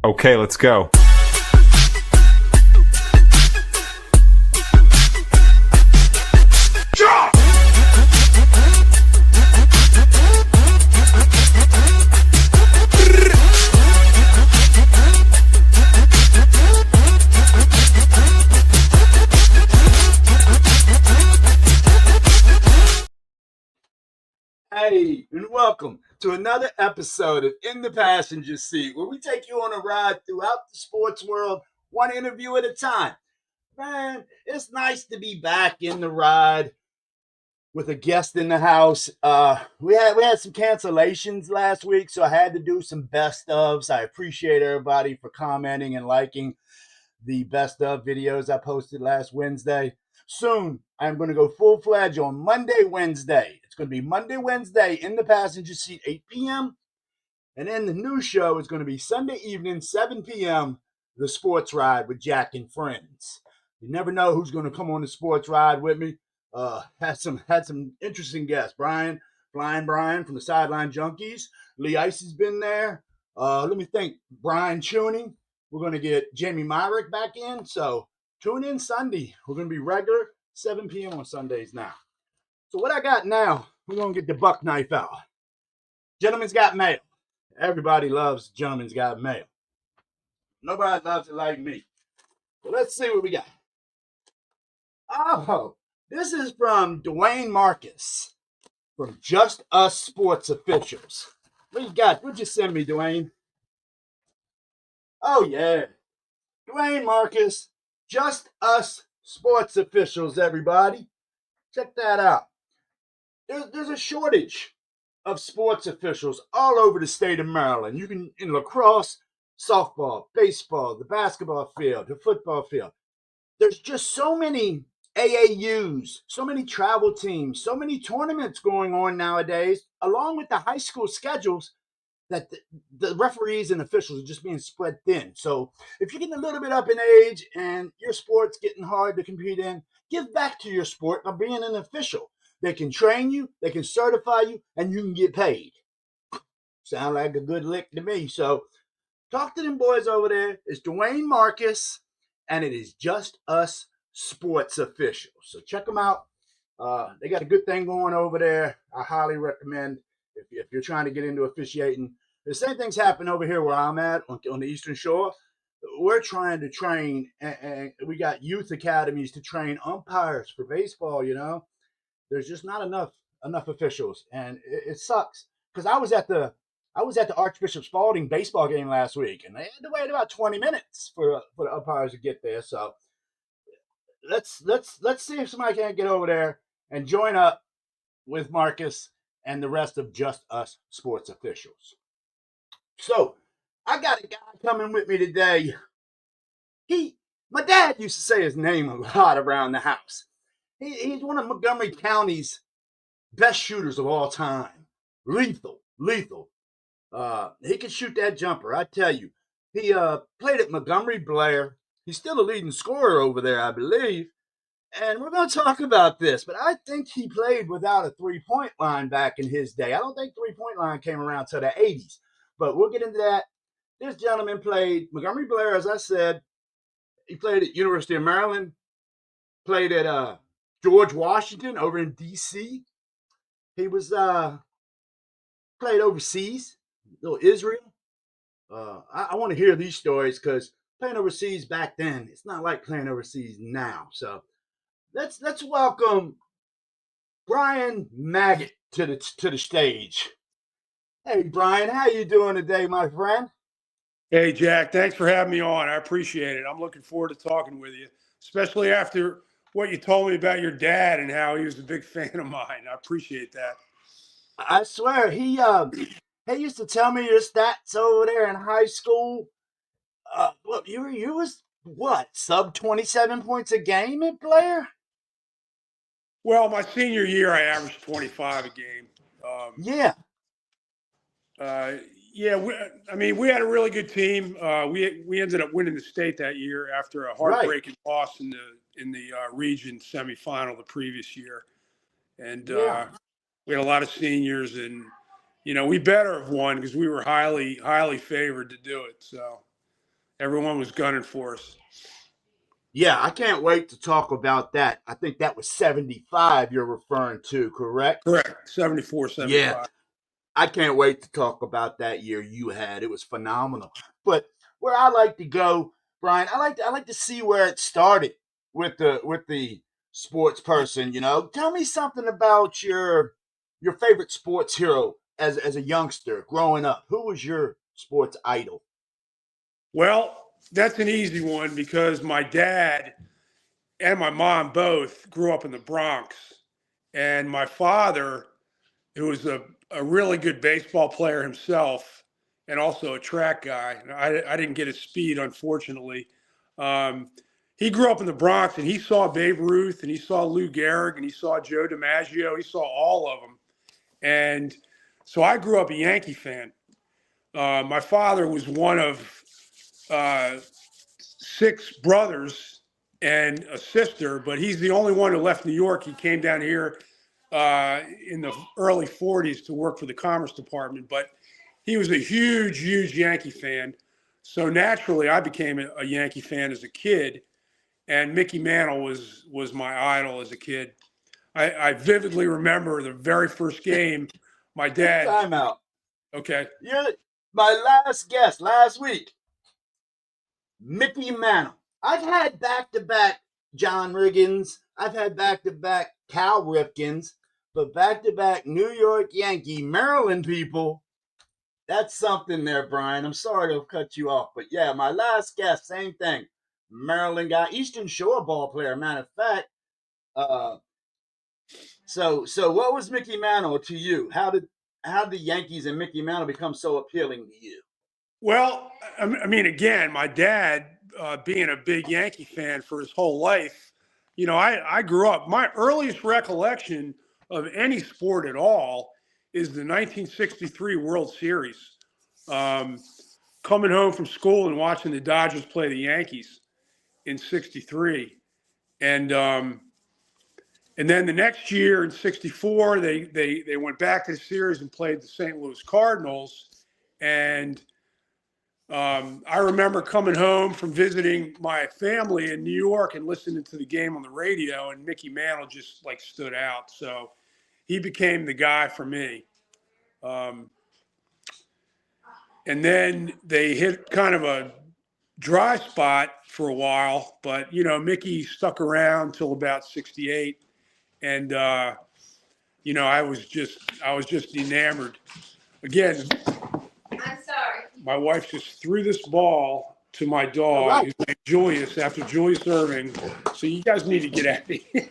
Okay, let's go. Hey, and welcome to another episode of In the Passenger Seat, where we take you on a ride throughout the sports world, one interview at a time. Man, it's nice to be back in the ride with a guest in the house. We had some cancellations last week, so I had to do some best ofs. I appreciate everybody for commenting and liking the best of videos I posted last Wednesday. Soon, I'm going to go full-fledged on Monday, Wednesday. It's going to be Monday, Wednesday in the passenger seat, 8 p.m. And then the new show is going to be Sunday evening, 7 p.m., the sports ride with Jack and friends. You never know who's going to come on the sports ride with me. Had some interesting guests. Flying Brian from the Sideline Junkies. Lee Ice has been there. Let me think. Brian Tuning. We're going to get Jamie Myrick back in. So tune in Sunday. We're going to be regular, 7 p.m. on Sundays now. So what I got now, we're going to get the buck knife out. Gentleman's Got Mail. Everybody loves Gentleman's Got Mail. Nobody loves it like me. So let's see what we got. Oh, this is from Dwayne Marcus from Just Us Sports Officials. What you got? What'd you send me, Dwayne? Oh, yeah. Dwayne Marcus, Just Us Sports Officials, everybody. Check that out. There's a shortage of sports officials all over the state of Maryland. You can, in lacrosse, softball, baseball, the basketball field, the football field. There's just so many AAUs, so many travel teams, so many tournaments going on nowadays, along with the high school schedules, that the referees and officials are just being spread thin. So if you're getting a little bit up in age and your sport's getting hard to compete in, give back to your sport by being an official. They can train you, they can certify you, and you can get paid. Sound like a good lick to me. So talk to them boys over there. It's Dwayne Marcus, and it is Just Us Sports Officials. So check them out. They got a good thing going over there. I highly recommend if you're trying to get into officiating. The same things happen over here where I'm at on the Eastern Shore. We're trying to train, and we got youth academies to train umpires for baseball. There's just not enough officials, and it sucks because I was at the Archbishop Spalding baseball game last week, and they had to wait about 20 minutes for the umpires to get there. So let's see if somebody can't get over there and join up with Marcus and the rest of Just Us Sports Officials. So I got a guy coming with me today. My dad used to say his name a lot around the house. He's one of Montgomery County's best shooters of all time. Lethal. He can shoot that jumper, I tell you. He played at Montgomery Blair. He's still a leading scorer over there, I believe. And we're going to talk about this, but I think he played without a three-point line back in his day. I don't think three-point line came around till the 80s, but we'll get into that. This gentleman played Montgomery Blair, as I said. He played at University of Maryland, played at George Washington over in D.C. He was played overseas, little Israel. I want to hear these stories because playing overseas back then, it's not like playing overseas now. So let's welcome Brian Magid to the stage. Hey Brian, how you doing today, my friend? Hey, Jack, thanks for having me on. I appreciate it. I'm looking forward to talking with you, especially after what you told me about your dad and how he was a big fan of mine. I appreciate that. I swear he used to tell me your stats over there in high school. Look, you was what, sub 27 points a game at Blair? Well, my senior year, I averaged 25 a game. Yeah. Yeah, we had a really good team. We ended up winning the state that year after a heartbreaking loss in the region semifinal the previous year, and we had a lot of seniors, and we better have won because we were highly favored to do it. So Everyone was gunning for us. Yeah, I can't wait to talk about that. I think that was 75 you're referring to, correct? Correct. 74, Yeah, 75. I can't wait to talk about that year you had. It was phenomenal. But where I like to go, Brian, I like to see where it started with the sports person. Tell me something about your favorite sports hero as a youngster growing up. Who was your sports idol? Well, that's an easy one because my dad and my mom both grew up in the Bronx. And my father, who was a really good baseball player himself and also a track guy, I didn't get his speed, unfortunately. Um, he grew up in the Bronx and he saw Babe Ruth and he saw Lou Gehrig and he saw Joe DiMaggio. He saw all of them. And so I grew up a Yankee fan. My father was one of uh, six brothers and a sister, but he's the only one who left New York. He came down here in the early 40s to work for the Commerce Department, but he was a huge, huge Yankee fan. So naturally, I became a Yankee fan as a kid, and Mickey Mantle was my idol as a kid. I vividly remember the very first game. My dad. Time out. Okay. You're my last guest last week, Mickey Mantle. I've had back to back John Riggins. I've had back to back Cal Ripkins, but back to back New York Yankee Maryland people. That's something there, Brian. I'm sorry to cut you off, but yeah, my last guest, same thing. Maryland guy, Eastern Shore ball player. Matter of fact, uh, so what was Mickey Mantle to you? How did the Yankees and Mickey Mantle become so appealing to you? Well, I mean, again, my dad, being a big Yankee fan for his whole life, I grew up. My earliest recollection of any sport at all is the 1963 World Series. Um, Coming home from school and watching the Dodgers play the Yankees in '63, and and then the next year in '64, they went back to the series and played the St. Louis Cardinals, and I remember coming home from visiting my family in New York and listening to the game on the radio, and Mickey Mantle just like stood out. So he became the guy for me. Um, and then they hit kind of a dry spot for a while, but Mickey stuck around till about '68, and I was just enamored. Again, I'm sorry. My wife just threw this ball to my All dog, right. who's named Julius after Julius Irving. So you guys need to get out of here.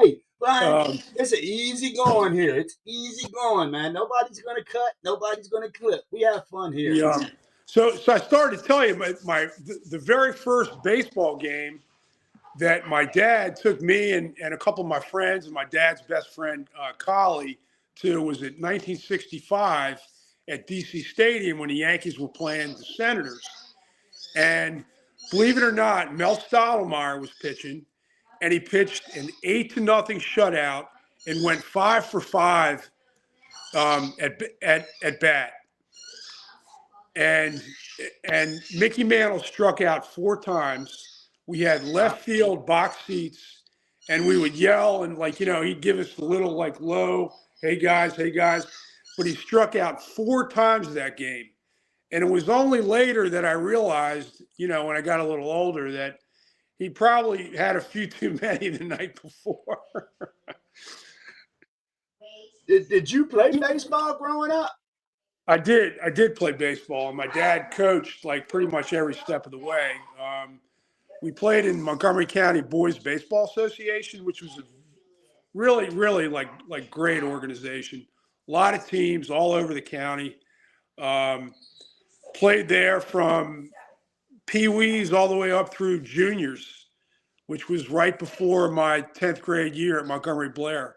Hey, Brian, Um, it's easy going here. It's easy going, man. Nobody's gonna cut. Nobody's gonna clip. We have fun here. the so I started to tell you the very first baseball game that my dad took me and a couple of my friends and my dad's best friend Collie to was at 1965 at DC Stadium when the Yankees were playing the Senators. And believe it or not, Mel Stottlemyre was pitching, and he pitched an 8-0 shutout and went 5 for 5 at bat. And Mickey Mantle struck out 4 times. We had left field box seats, and we would yell and he'd give us the little low, hey guys, but he struck out 4 times that game. And it was only later that I realized, when I got a little older, that he probably had a few too many the night before. Did you play baseball growing up? I did play baseball, and my dad coached pretty much every step of the way. We played in Montgomery County Boys Baseball Association, which was a really, really great organization. A lot of teams all over the county. Played there from Pee-wees all the way up through juniors, which was right before my 10th grade year at Montgomery Blair.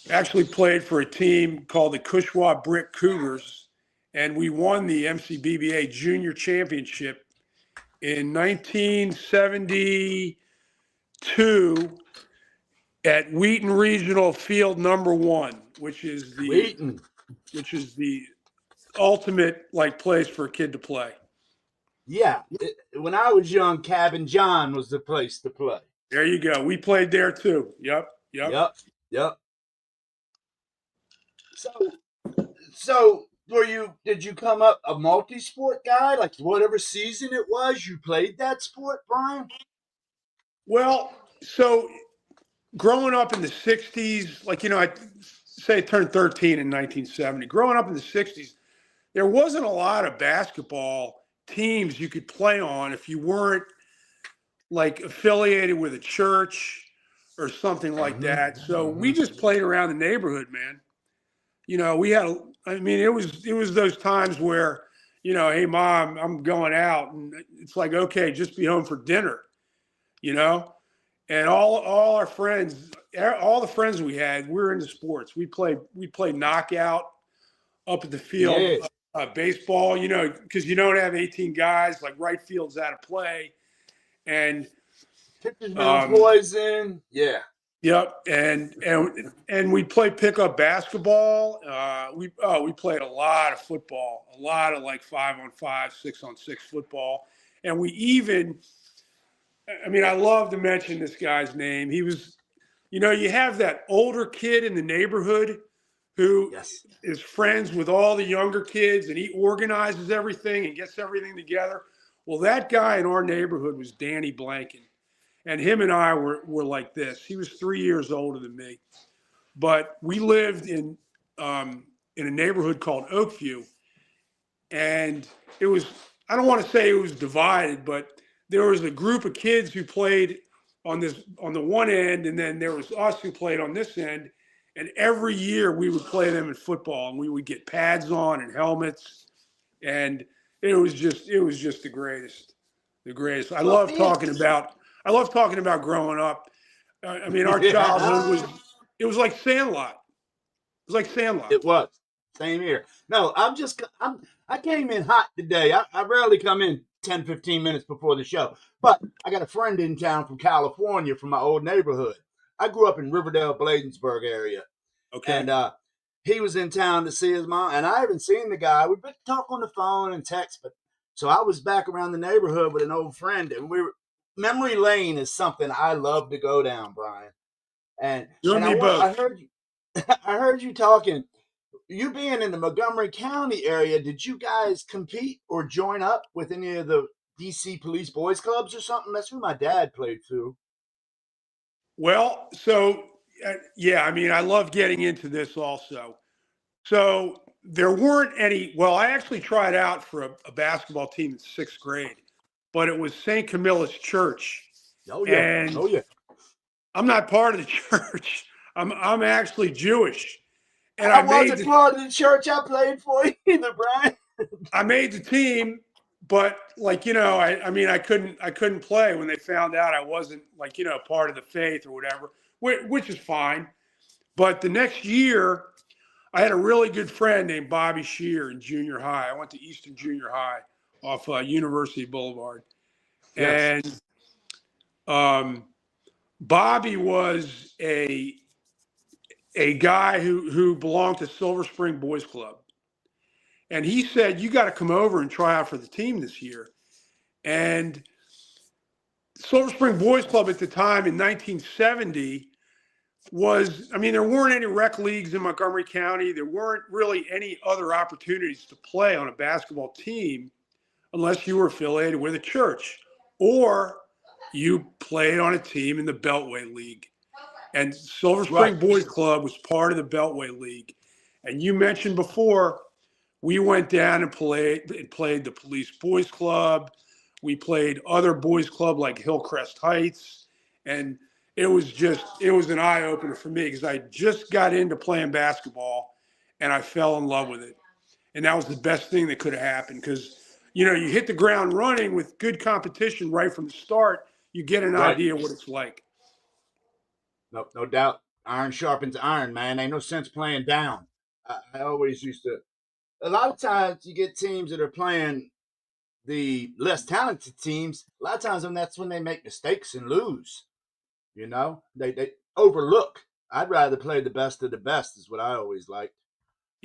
Actually played for a team called the Cushwa Brick Cougars, and we won the MCBBA Junior Championship in 1972 at Wheaton Regional Field number 1, which is the Waiting. ultimate like place for a kid to play. Yeah. When I was young, Cabin John was the place to play. There you go. We played there too. Yep. Yep. So did you come up a multi-sport guy? Like whatever season it was, you played that sport, Brian? Well, so growing up in the 60s, like, I say I turned 13 in 1970. Growing up in the 60s, there wasn't a lot of basketball teams you could play on if you weren't like affiliated with a church or something like that. So we just played around the neighborhood, man. We had, it was those times where, hey, mom, I'm going out. And it's like, okay, just be home for dinner, you know? And all our friends, all the friends we had, we were into sports. We played knockout up at the field, baseball, because you don't have 18 guys, like right field's out of play. And pitchers been poison. Yeah. Yep, and we played pickup basketball. We played a lot of football, a lot of like 5-on-5, 6-on-6 football, and we even. I love to mention this guy's name. He was, you have that older kid in the neighborhood who is friends with all the younger kids, and he organizes everything and gets everything together. Well, that guy in our neighborhood was Danny Blanken. And him and I were like this. He was 3 years older than me. But we lived in a neighborhood called Oakview. And it was, I don't want to say it was divided, but there was a group of kids who played on the one end, and then there was us who played on this end. And every year we would play them in football, and we would get pads on and helmets. And it was just the greatest. The greatest. I love talking about growing up. Our childhood was like Sandlot. It was like Sandlot. It was. Same here. No, I came in hot today. I rarely come in 10, 15 minutes before the show. But I got a friend in town from California from my old neighborhood. I grew up in Riverdale, Bladensburg area. Okay. And he was in town to see his mom. And I haven't seen the guy. We've been talking on the phone and text, but so I was back around the neighborhood with an old friend, and memory lane is something I love to go down, Brian. And I heard you. I heard you talking. You being in the Montgomery County area, did you guys compete or join up with any of the DC Police Boys Clubs or something? That's who my dad played through. Well, so yeah, I love getting into this also. So there weren't any. Well, I actually tried out for a basketball team in 6th grade, but it was St. Camilla's Church. Oh yeah. And I'm not part of the church. I'm actually Jewish. And I wasn't part of the church I played for either, Brian. I made the team, but I couldn't play when they found out I wasn't part of the faith or whatever, which is fine. But the next year, I had a really good friend named Bobby Shear in junior high. I went to Eastern Junior High off University Boulevard. Yes. And Bobby was a guy who belonged to Silver Spring Boys Club. And he said, you got to come over and try out for the team this year. And Silver Spring Boys Club at the time in 1970 was, there weren't any rec leagues in Montgomery County. There weren't really any other opportunities to play on a basketball team unless you were affiliated with a church or you played on a team in the Beltway League. And Silver Spring Boys Club was part of the Beltway League. And you mentioned before, we went down and played the Police Boys Club. We played other boys club like Hillcrest Heights. And it was an eye-opener for me because I just got into playing basketball and I fell in love with it. And that was the best thing that could have happened because, you hit the ground running with good competition right from the start. You get an idea what it's like. No doubt. Iron sharpens iron, man. Ain't no sense playing down. I always used to. A lot of times you get teams that are playing the less talented teams. A lot of times that's when they make mistakes and lose. They overlook. I'd rather play the best of the best is what I always liked.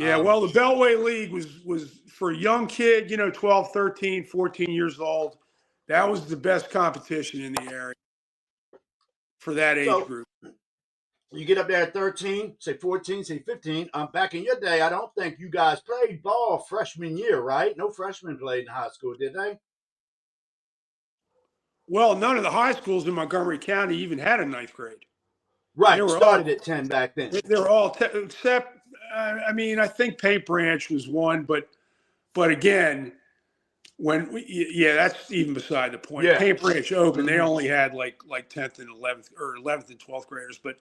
Yeah, well, the Beltway League was for a young kid, 12, 13, 14 years old. That was the best competition in the area for that age group. You get up there at 13, say 14, say 15. Back in your day, I don't think you guys played ball freshman year, right? No freshmen played in high school, did they? Well, none of the high schools in Montgomery County even had a ninth grade. Right, started at 10 back then. They were all, except, I think Paint Branch was one, but again, that's even beside the point. Yeah. Paint Branch opened, they only had like 10th and 11th or 11th and 12th graders. But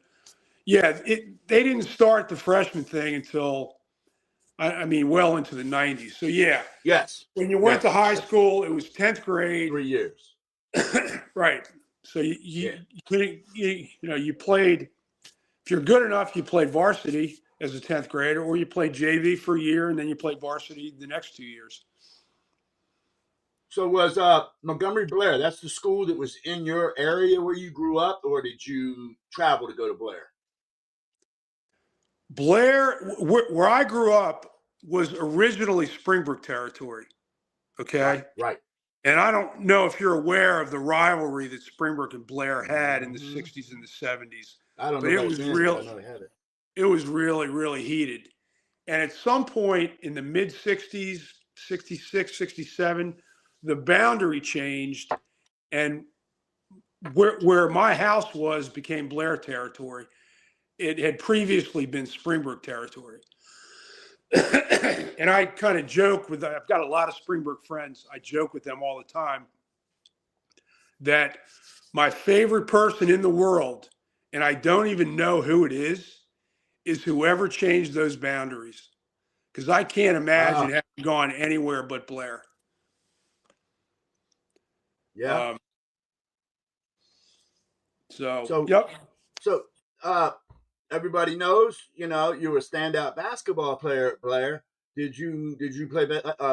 yeah, they didn't start the freshman thing until, well into the 90s. So yeah. Yes. When you went to high school, it was 10th grade. 3 years. Right. So you played, if you're good enough, you played varsity as a 10th grader, or you played JV for a year and then you played varsity the next 2 years. So was Montgomery Blair, that's the school that was in your area where you grew up, or did you travel to go to Blair? Blair, where I grew up, was originally Springbrook territory. Okay? Right. And I don't know if you're aware of the rivalry that Springbrook and Blair had in the 60s and the 70s. I don't know. But it was it was really, really heated. And at some point in the mid 60s, 66, 67, the boundary changed, and where my house was became Blair territory. It had previously been Springbrook territory. And I kind of joke with, I've got a lot of Springbrook friends. I joke with them all the time that my favorite person in the world, and I don't even know who it is whoever changed those boundaries. Because I can't imagine having gone anywhere but Blair. Yeah. Yep. So everybody knows, you were a standout basketball player at Blair. Did you play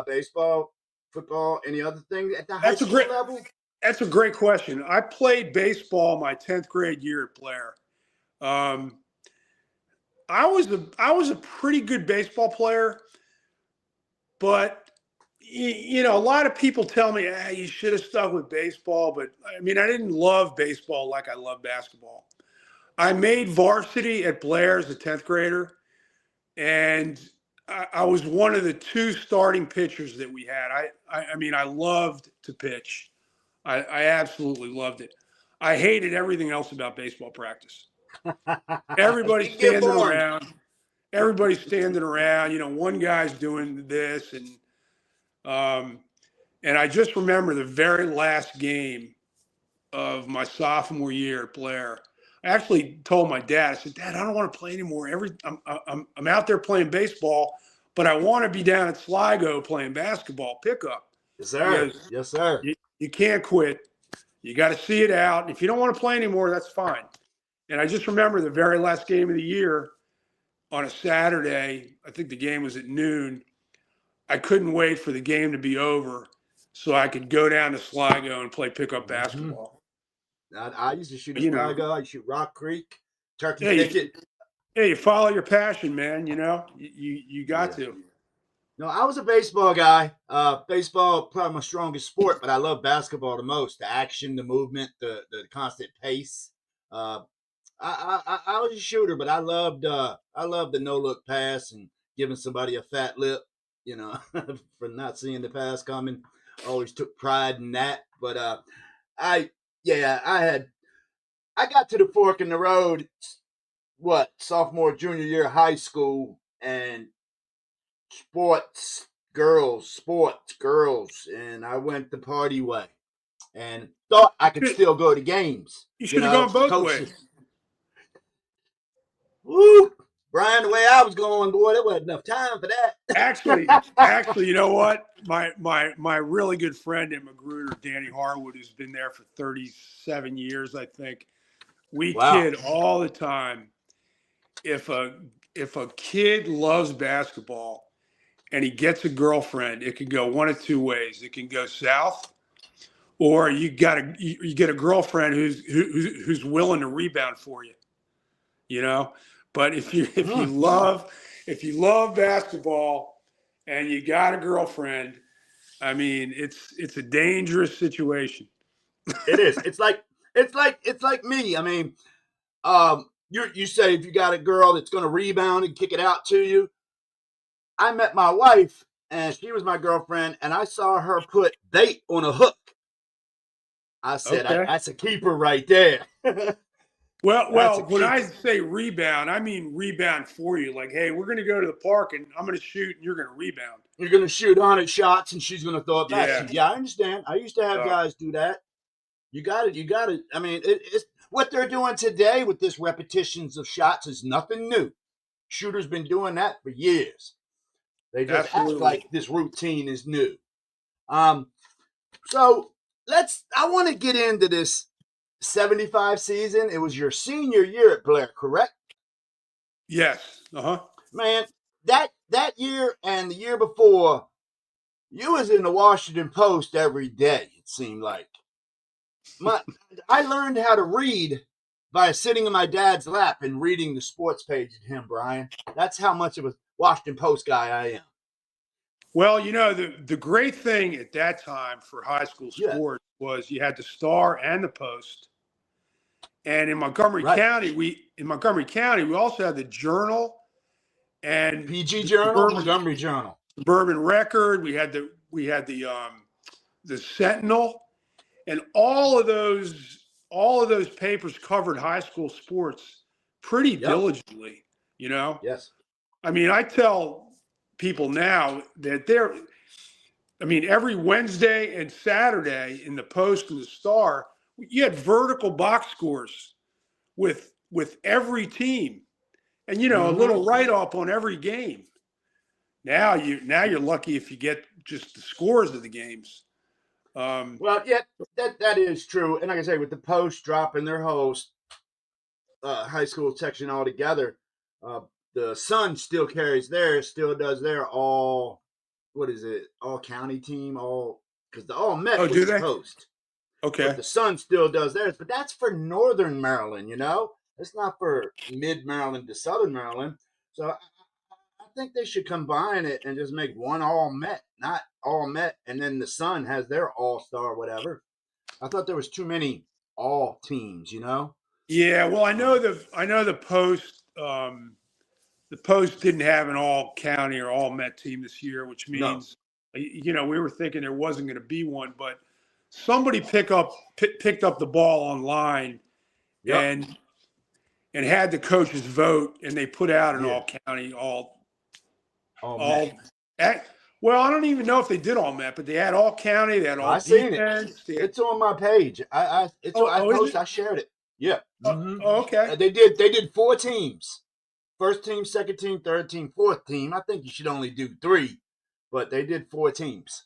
baseball, football, any other thing at the high school level? That's a great question. I played baseball my 10th grade year at Blair. I was a pretty good baseball player, but a lot of people tell me, you should have stuck with baseball. But I didn't love baseball like I love basketball. I made varsity at Blair as a 10th grader, and I was one of the 2 starting pitchers that we had. I loved to pitch. I absolutely loved it. I hated everything else about baseball practice. Everybody's standing around. One guy's doing this, and I just remember the very last game of my sophomore year at Blair. I actually told my dad, I said, Dad, I don't want to play anymore. I'm out there playing baseball, but I want to be down at Sligo playing basketball pickup. Yes, sir. Yes, sir. You can't quit. You got to see it out. If you don't want to play anymore, that's fine. And I just remember the very last game of the year on a Saturday. I think the game was at noon. I couldn't wait for the game to be over so I could go down to Sligo and play pickup basketball. I used to shoot Sligo. I used to shoot Rock Creek, Turkey Thicket. You follow your passion, man. You got to. No, I was a baseball guy. Baseball, probably my strongest sport, but I love basketball the most. The action, the movement, the constant pace. I was a shooter, but I loved the no look pass and giving somebody a fat lip, for not seeing the pass coming. Always took pride in that. But I got to the fork in the road. Sophomore, junior year of high school, and sports, girls, and I went the party way, and thought I could still go to games. You should have gone both ways. Woo! Brian, the way I was going, boy, there wasn't enough time for that. Actually, you know what? My really good friend in Magruder, Danny Harwood, who's been there for 37 years, I think. We kid all the time. If a kid loves basketball and he gets a girlfriend, it can go one of 2 ways. It can go south, or you get a girlfriend who's willing to rebound for you. But if you love, if you love basketball and you got a girlfriend, I mean, it's a dangerous situation. It is. It's like me. I mean, you say if you got a girl that's going to rebound and kick it out to you. I met my wife, and she was my girlfriend, and I saw her put bait on a hook. I said, Okay. that's a keeper right there. Well, when I say rebound, I mean rebound for you. Like, hey, we're going to go to the park, and I'm going to shoot, and you're going to rebound. You're going to shoot 100 shots, and she's going to throw it back. Yeah. Yeah, I understand. I used to have guys do that. You got it. I mean, it's what they're doing today with this repetitions of shots is nothing new. Shooters been doing that for years. They just act like this routine is new. So I want to get into this 75 season. It was your senior year at Blair, correct? Yes. Man, that year and the year before, you was in the Washington Post every day, it seemed like. I learned how to read by sitting in my dad's lap and reading the sports page at him, Brian. That's how much of a Washington Post guy I am. Well, the great thing at that time for high school sports was you had the Star and the Post. And in Montgomery County, we also had the Journal and PG Journal, Montgomery Journal, Suburban Record. We had the Sentinel, and all of those papers covered high school sports pretty diligently. Yes. I mean, I tell people now that every Wednesday and Saturday in the Post and the Star, you had vertical box scores with every team, and a little write-up on every game. Now you're lucky if you get just the scores of the games. Well, yeah, that is true. And like I say, with the Post dropping their whole high school section altogether, the Sun still carries theirs, still does their all county team, because the All Met was the Post. Okay. But the Sun still does theirs, but that's for Northern Maryland, It's not for Mid-Maryland to Southern Maryland. So I think they should combine it and just make one All Met, not All Met, and then the Sun has their All-Star whatever. I thought there was too many all teams, Yeah, well, I know the Post. The Post didn't have an all county or all Met team this year, which means we were thinking there wasn't going to be one, but somebody picked up the ball online and had the coaches vote, and they put out an all county all well, I don't even know if they did all Met, but they had all county, they had all defense. It's on my page. I shared it. Yeah. Okay. They did 4 teams. First team, second team, third team, fourth team. I think you should only do 3, but they did 4 teams.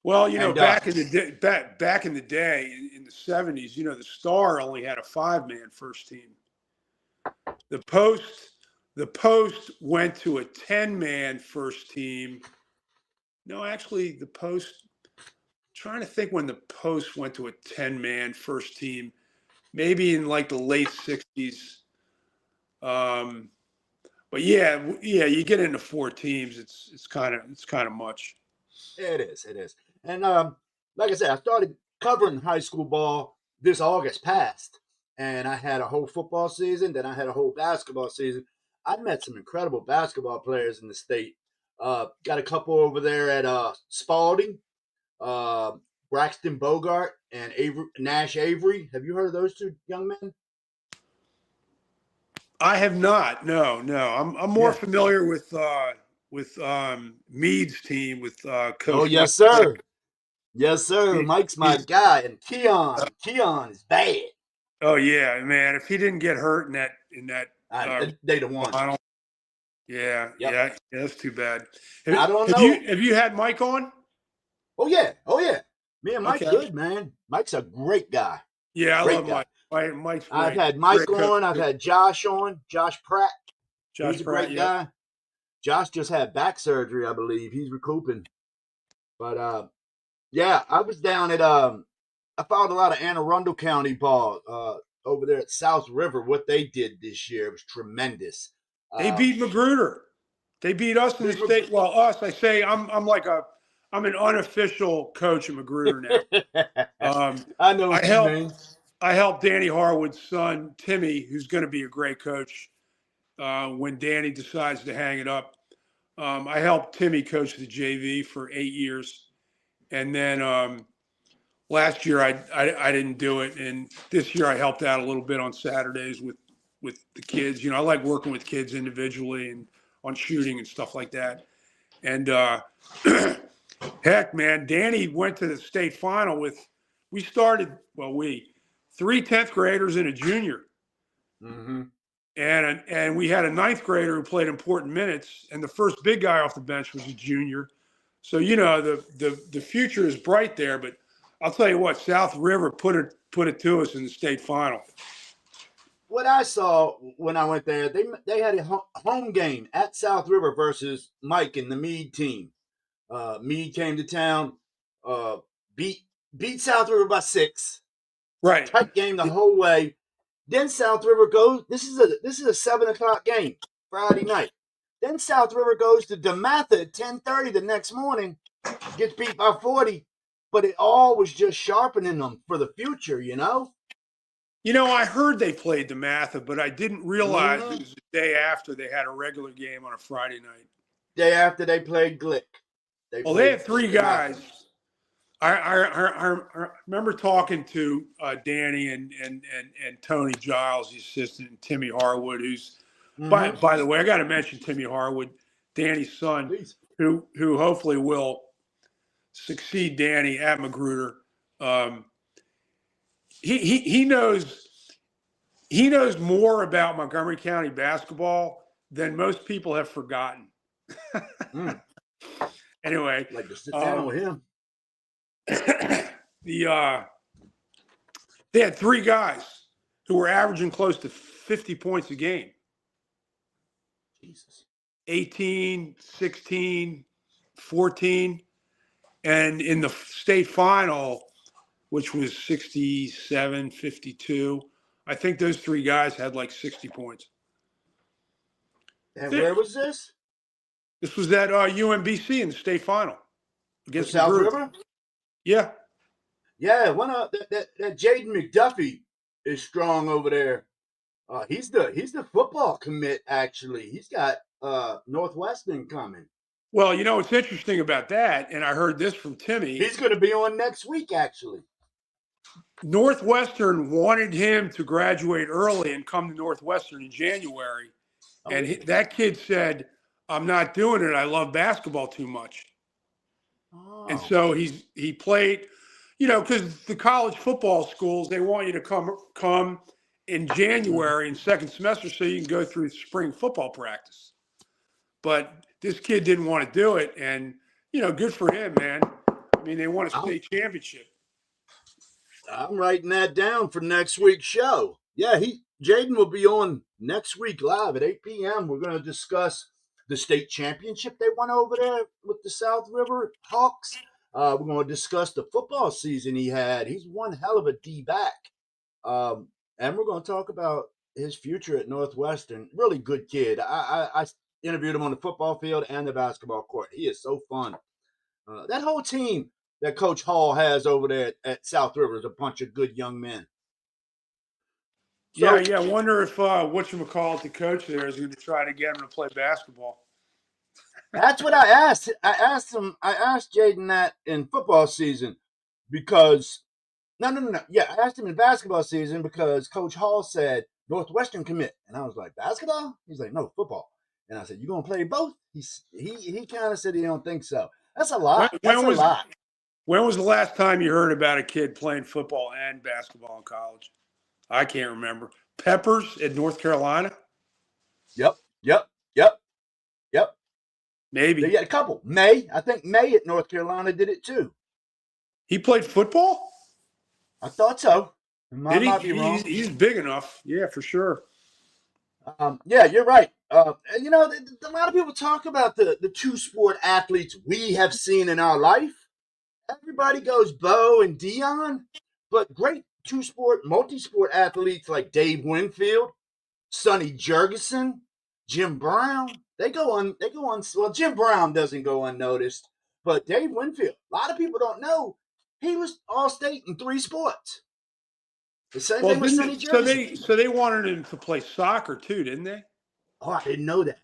Well, back in the day, in the 70s, the Star only had a 5-man first team. The Post went to a 10-man first team. No, actually, the Post. Trying to think when the Post went to a 10-man first team, maybe in like the late 60s. But yeah, you get into 4 teams, it's kind of much. It is. And like I said, I started covering high school ball this August past, and I had a whole football season, then I had a whole basketball season. I met some incredible basketball players in the state. Got a couple over there at Spalding, Braxton Bogart and Nash Avery. Have you heard of those 2 young men? I have not. No. I'm more familiar with Mead's team with Coach. Oh yes, sir. Yes, sir. Mike's my guy, and Keon is bad. Oh yeah, man. If he didn't get hurt in that they'd have won. Final. Yeah, that's too bad. I don't know. Have you had Mike on? Oh yeah. Me and Mike good, man. Mike's a great guy. Yeah, I love Mike. Mike's great. I've had Mike on. I've had Josh on. Josh Pratt. He's a great guy. Josh just had back surgery, I believe. He's recouping. But I was down at I followed a lot of Anne Arundel County ball over there at South River. What they did this year was tremendous. They beat Magruder. They beat us in the state. Well, us. I say I'm an unofficial coach at Magruder now. I know what you mean. I helped Danny Harwood's son Timmy, who's going to be a great coach when Danny decides to hang it up. I helped Timmy coach the JV for 8 years, and then last year I didn't do it, and this year I helped out a little bit on Saturdays with the kids. You know, I like working with kids individually and on shooting and stuff like that. And heck, man, Danny went to the state final with. We started 3 10th graders and a junior. Mm-hmm. And we had a 9th grader who played important minutes, and the first big guy off the bench was a junior. So you know the future is bright there. But I'll tell you what, South River put it to us in the state final. What I saw when I went there, they had a home game at South River versus Mike and the Meade team. Meade came to town, beat South River by 6. Right, tight game the whole way. Then South River goes. This is a 7:00 game Friday night. Then South River goes to DeMatha at 10:30 the next morning, gets beat by 40. But it all was just sharpening them for the future, you know. You know, I heard they played DeMatha, but I didn't realize it was the day after they had a regular game on a Friday night. Day after they played Glick. They had 3 guys. I remember talking to Danny and Tony Giles, the assistant, and Timmy Harwood, who's by the way, I got to mention Timmy Harwood, Danny's son, Please. who hopefully will succeed Danny at Magruder. He knows more about Montgomery County basketball than most people have forgotten. Anyway, like to sit down with him. They had 3 guys who were averaging close to 50 points a game. Jesus. 18, 16, 14. And in the state final, which was 67, 52, I think those 3 guys had like 60 points. And where was this? This was at UMBC in the state final against South River. Yeah. Yeah, that Jaden McDuffie is strong over there. He's the football commit, actually. He's got Northwestern coming. Well, you know what's interesting about that, and I heard this from Timmy. He's going to be on next week, actually. Northwestern wanted him to graduate early and come to Northwestern in January. And that kid said, I'm not doing it. I love basketball too much. Oh. And so he played, you know, because the college football schools, they want you to come in January in second semester so you can go through spring football practice. But this kid didn't want to do it. And, you know, good for him, man. I mean, they won a state championship. I'm writing that down for next week's show. Yeah, Jaden will be on next week live at 8 p.m. We're going to discuss the state championship they won over there with the South River Hawks. We're going to discuss the football season he had. He's one hell of a D-back. And we're going to talk about his future at Northwestern. Really good kid. I interviewed him on the football field and the basketball court. He is so fun. That whole team that Coach Hall has over there at South River is a bunch of good young men. So, yeah. I wonder if whatchamacallit, the coach there, is going to try to get him to play basketball. That's what I asked. I asked Jaden that in football season because no. Yeah, I asked him in basketball season because Coach Hall said Northwestern commit, and I was like, basketball? He's like, no, football. And I said, you gonna play both? He kind of said he don't think so. That's a lot. That's a lot. When was the last time you heard about a kid playing football and basketball in college? I can't remember. Peppers at North Carolina? Yep. Maybe. They got a couple. I think May at North Carolina did it too. He played football? I thought so. Did he? He's big enough. Yeah, for sure. Yeah, you're right. You know, a lot of people talk about the 2-sport athletes we have seen in our life. Everybody goes Bo and Dion, but great 2-sport, multi-sport athletes like Dave Winfield, Sonny Jurgensen, Jim Brown, they go on. Well, Jim Brown doesn't go unnoticed, but Dave Winfield, a lot of people don't know he was all state in 3 sports. The same Well, thing with didn't Sonny it, so Jersey. they wanted him to play soccer too, didn't they? Oh, I didn't know that.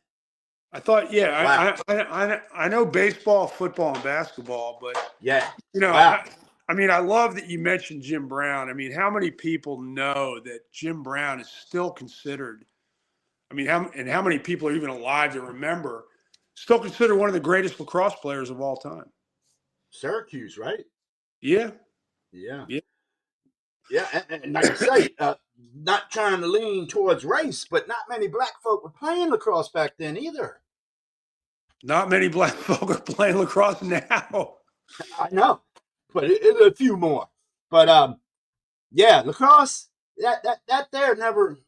I thought, Wow. yeah, I know baseball, football, and basketball, but Yeah. you know, Wow. I mean, I love that you mentioned Jim Brown. I mean, how many people know that Jim Brown is still considered? I mean, how many people are even alive to remember? Still considered one of the greatest lacrosse players of all time. Syracuse, right? Yeah, Yeah. yeah. Yeah, and like I say, not trying to lean towards race, but not many black folk were playing lacrosse back then either. Not many black folk are playing lacrosse now. I know, but it's a few more. But yeah, lacrosse. That there never.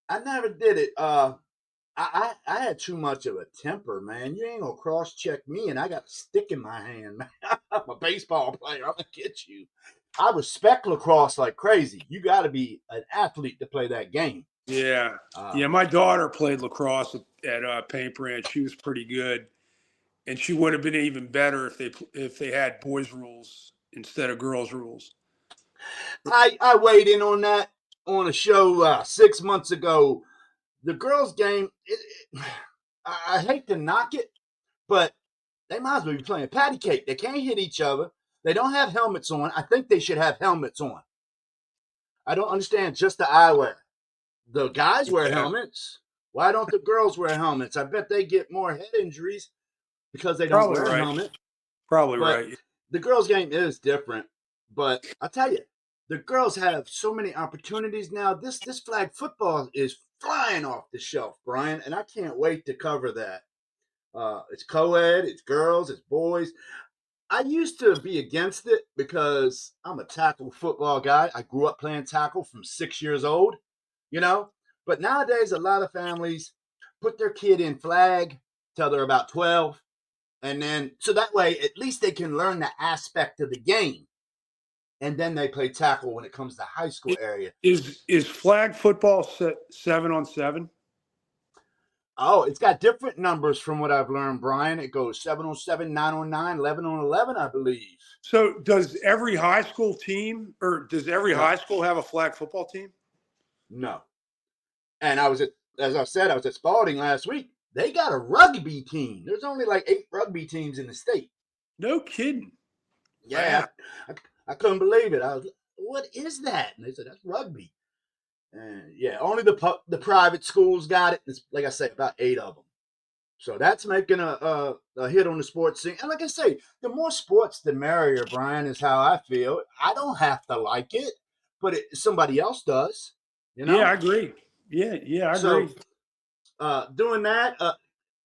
I never did it. I had too much of a temper, man. You ain't gonna cross check me, and I got a stick in my hand, man. I'm a baseball player. I'm gonna get you. I respect lacrosse like crazy. You got to be an athlete to play that game. Yeah, yeah. My daughter played lacrosse at Paint Branch. She was pretty good, and she would have been even better if they had boys' rules instead of girls' rules. I weighed in on that on a show 6 months ago. The girls' game. I hate to knock it, but they might as well be playing patty cake. They can't hit each other. They don't have helmets on. I think they should have helmets on. I don't understand just the eyewear. The guys wear Yeah, helmets. Why don't the girls wear helmets? I bet they get more head injuries because they don't probably wear a right. helmet. Probably But right. the girls' game is different. But I tell you, the girls have so many opportunities now. This flag football is flying off the shelf, Brian, and I can't wait to cover that. It's co-ed, it's girls, it's boys. I used to be against it because I'm a tackle football guy. I grew up playing tackle from 6 years old, you know. But nowadays, a lot of families put their kid in flag till they're about 12, and then so that way at least they can learn the aspect of the game, and then they play tackle when it comes to high school area. Is flag football 7-on-7? Oh, it's got different numbers from what I've learned, Brian. It goes 7-on-7, 9-on-9, 11-on-11, I believe. So does every high school team, or does every No, high school have a flag football team? no. And as I said, I was at Spalding last week. They got a rugby team. There's only like 8 rugby teams in the state. No kidding. Yeah, Wow. I couldn't believe it. I was, what is that? And they said that's rugby. And yeah, only the private schools got it. It's, like I say, about 8 of them. So that's making a hit on the sports scene. And like I say, the more sports, the merrier, Brian, is how I feel. I don't have to like it, but somebody else does, you Yeah, I know? agree. Yeah, I So agree. doing that,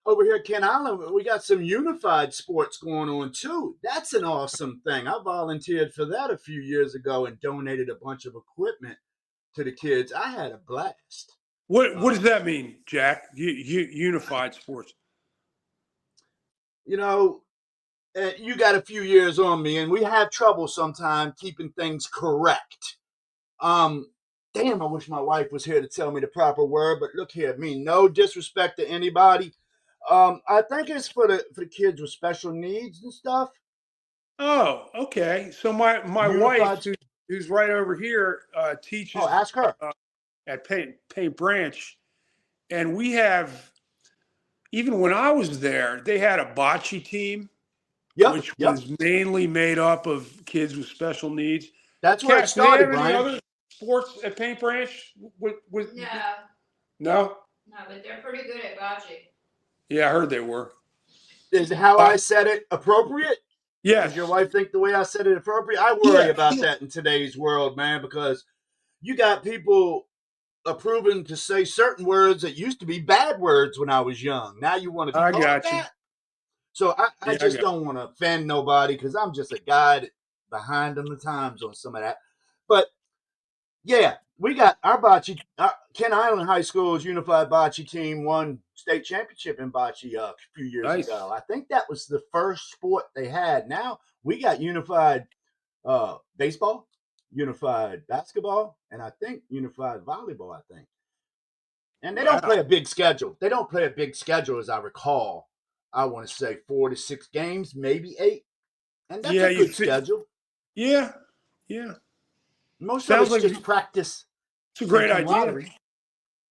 over here at Kent Island, we got some unified sports going on too. That's an awesome thing. I volunteered for that a few years ago and donated a bunch of equipment to the kids. I had a blast. What does that mean, Jack? Unified sports. You know, you got a few years on me, and we have trouble sometimes keeping things correct. Um, damn, I wish my wife was here to tell me the proper word, but look here, me no disrespect to anybody. I think it's for the kids with special needs and stuff. Oh, okay. So my wife, Unified. who's right over here, Oh, teaches ask her. at Paint Branch, and we have, even when I was there, they had a bocce team, Yep, which yep. was mainly made up of kids with special needs. That's where it Kat, do they started, have any Brian. other sports at Paint Branch? No, No? no, but they're pretty good at bocce. Yeah, I heard they were. Is how Uh, I said it appropriate? Does your yes. wife think the way I said it appropriate? I worry Yeah. about that in today's world, man, because you got people approving to say certain words that used to be bad words when I was young. Now you want to be I called got you. that? So I Yeah, I just got don't want to offend nobody because I'm just a guy that behind on the times on some of that. But yeah, we got our bocce. Kent Island High School's unified bocce team won state championship in bocce a few years ago. nice. I think that was the first sport they had. Now we got unified baseball, unified basketball, and I think unified volleyball. I think. And they don't Wow. play a big schedule. They don't play a big schedule, as I recall. I want to say 4 to 6 games, maybe 8. And that's Yeah, a good schedule. Yeah, yeah. Most of Sounds it's like just practice it's a and great idea. camaraderie.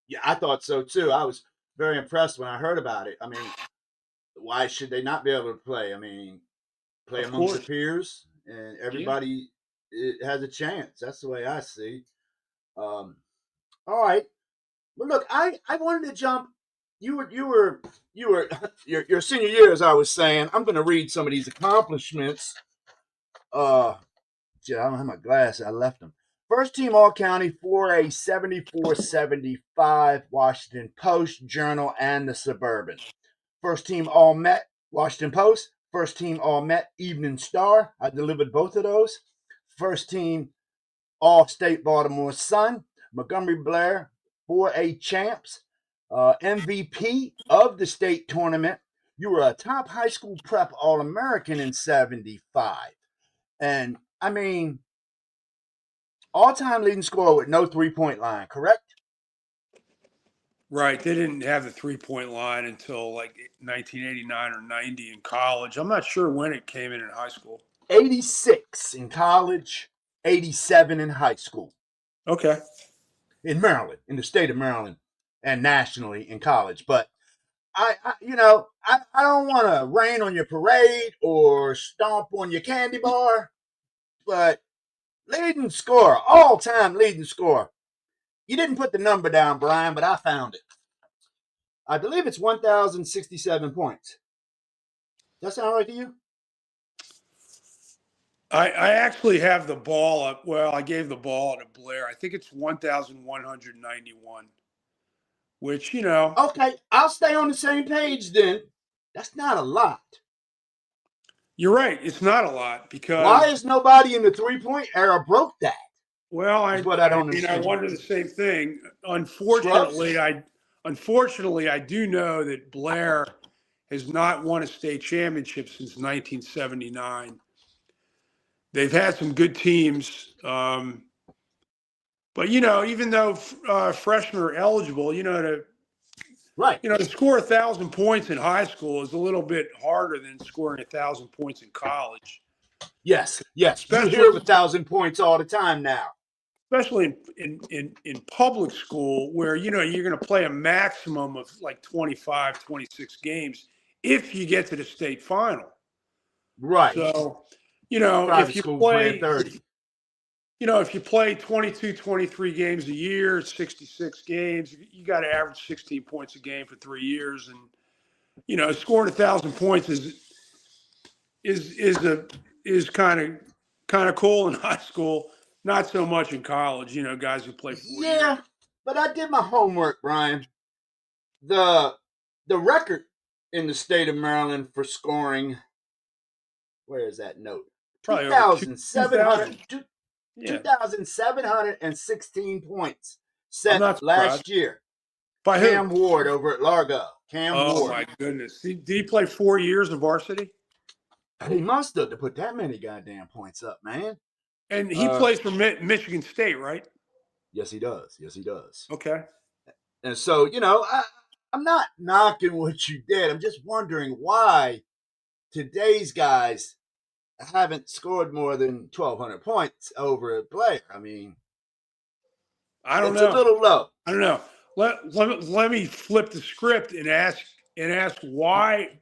Yeah, I thought so too. I was very impressed when I heard about it. I mean, why should they not be able to play? I mean, play Of amongst the course. peers, and Yeah. everybody has a chance. That's the way I see. All right. Well, look, I wanted to jump. You were your senior year, as I was saying. I'm going to read some of these accomplishments. Gee, I don't have my glasses. I left them. First team All County for a 74-75 Washington Post, Journal, and the Suburban. First team All Met, Washington Post. First team All Met, Evening Star. I delivered both of those. First team All State Baltimore Sun, Montgomery Blair 4A champs, MVP of the state tournament. You were a top high school prep All American in 75. And I mean, all time leading scorer with no 3-point line, correct? Right. They didn't have the 3-point line until like 1989 or 90 in college. I'm not sure when it came in high school. 86 in college, 87 in high school. Okay. In Maryland, in the state of Maryland, and nationally in college. But I don't want to rain on your parade or stomp on your candy bar, but leading scorer, all-time leading scorer. You didn't put the number down, Brian, but I found it. I believe it's 1,067 points. That sound right to you? I actually have the ball up. Well, I gave the ball to Blair. I think it's 1,191, which, Okay, I'll stay on the same page then. That's not a lot. you're right. It's not a lot because. Why is nobody in the 3-point era broke that? Well, I what I don't mean, I understand. wonder the same thing. Unfortunately, I do know that Blair has not won a state championship since 1979. They've had some good teams, but even though freshmen are eligible, Right. to score 1,000 points in high school is a little bit harder than scoring 1,000 points in college. Yes. Especially, you hear 1,000 points all the time now. Especially in public school where, you're going to play a maximum of like 25, 26 games if you get to the state final. Right. So, Private if you schools play, 30. if you play 22, 23 games a year, 66 games, you got to average 16 points a game for 3 years. And, scoring 1,000 points is kind of cool in high school. Not so much in college, guys who play 4 years. Yeah, but I did my homework, Brian. The record in the state of Maryland for scoring, where is that note? Probably 2,716 points set last year. By Cam who? Ward over at Largo. Ward. My goodness. Did he play 4 years of varsity? He must have to put that many goddamn points up, man. And he plays for Michigan State, right? Yes, he does. Okay. And so, I'm not knocking what you did. I'm just wondering why today's guys haven't scored more than 1,200 points over a player. I mean, I don't know. It's a little low. I don't know. Let me flip the script and ask why